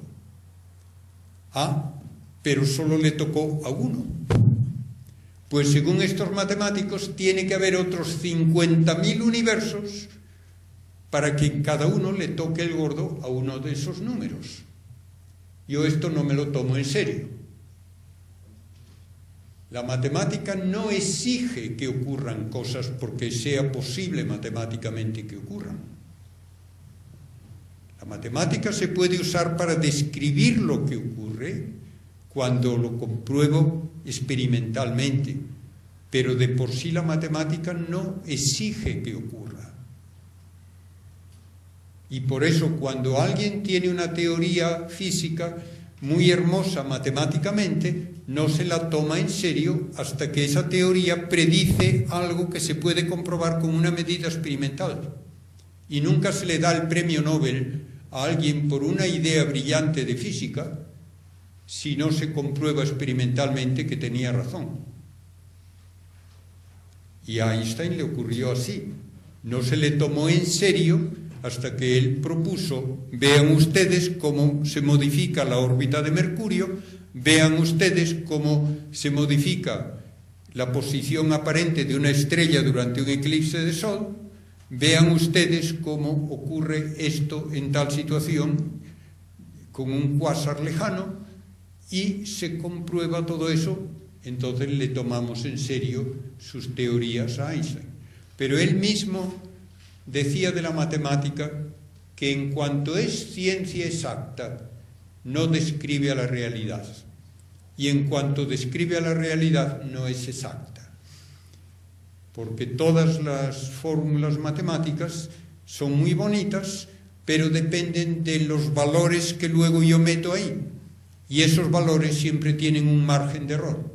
Pero solo le tocó a uno. Pues según estos matemáticos tiene que haber otros 50.000 universos para que cada uno le toque el gordo a uno de esos números. Yo esto no me lo tomo en serio. La matemática no exige que ocurran cosas porque sea posible matemáticamente que ocurran. La matemática se puede usar para describir lo que ocurre cuando lo compruebo experimentalmente, pero de por sí la matemática no exige que ocurra. Y por eso cuando alguien tiene una teoría física muy hermosa matemáticamente, no se la toma en serio hasta que esa teoría predice algo que se puede comprobar con una medida experimental. Y nunca se le da el premio Nobel a alguien por una idea brillante de física si no se comprueba experimentalmente que tenía razón. Y a Einstein le ocurrió así. No se le tomó en serio hasta que él propuso: vean ustedes cómo se modifica la órbita de Mercurio, vean ustedes cómo se modifica la posición aparente de una estrella durante un eclipse de sol, vean ustedes cómo ocurre esto en tal situación con un cuásar lejano, y se comprueba todo eso. Entonces le tomamos en serio sus teorías a Einstein. Pero él mismo decía de la matemática que en cuanto es ciencia exacta, no describe a la realidad. Y en cuanto describe a la realidad, no es exacta. Porque todas las fórmulas matemáticas son muy bonitas, pero dependen de los valores que luego yo meto ahí. Y esos valores siempre tienen un margen de error.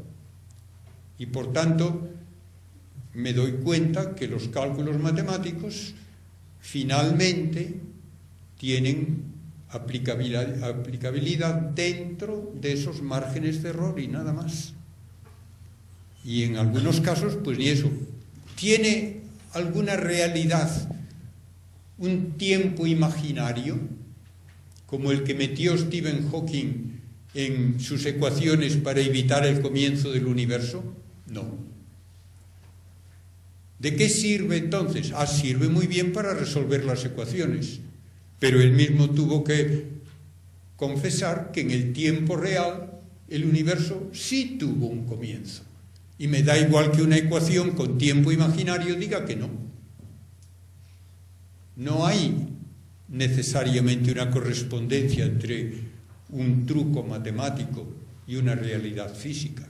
Y por tanto, me doy cuenta que los cálculos matemáticos finalmente tienen aplicabilidad dentro de esos márgenes de error y nada más. Y en algunos casos, pues ni eso. ¿Tiene alguna realidad un tiempo imaginario, como el que metió Stephen Hawking en sus ecuaciones para evitar el comienzo del universo? No. ¿De qué sirve entonces? Sirve muy bien para resolver las ecuaciones, pero él mismo tuvo que confesar que en el tiempo real el universo sí tuvo un comienzo. Y me da igual que una ecuación con tiempo imaginario diga que no. No hay necesariamente una correspondencia entre un truco matemático y una realidad física.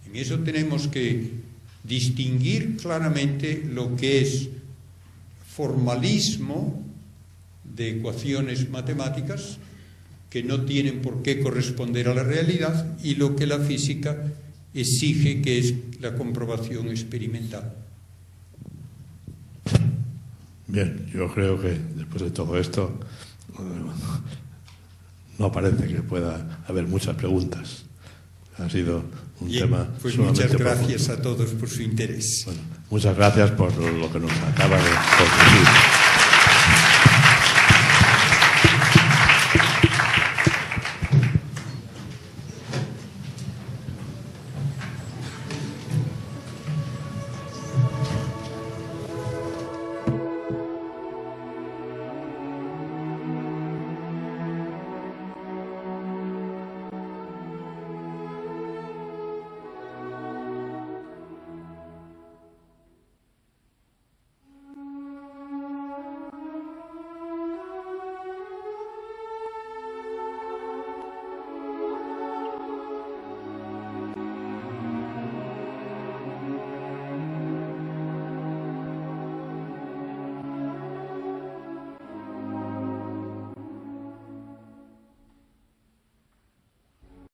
En eso tenemos que distinguir claramente lo que es formalismo de ecuaciones matemáticas que no tienen por qué corresponder a la realidad y lo que la física exige, que es la comprobación experimental. Bien, yo creo que después de todo esto no parece que pueda haber muchas preguntas. Ha sido un tema pues sumamente muchas gracias profundo. a todos por su interés. Bueno, muchas gracias por lo que nos acaba de decir.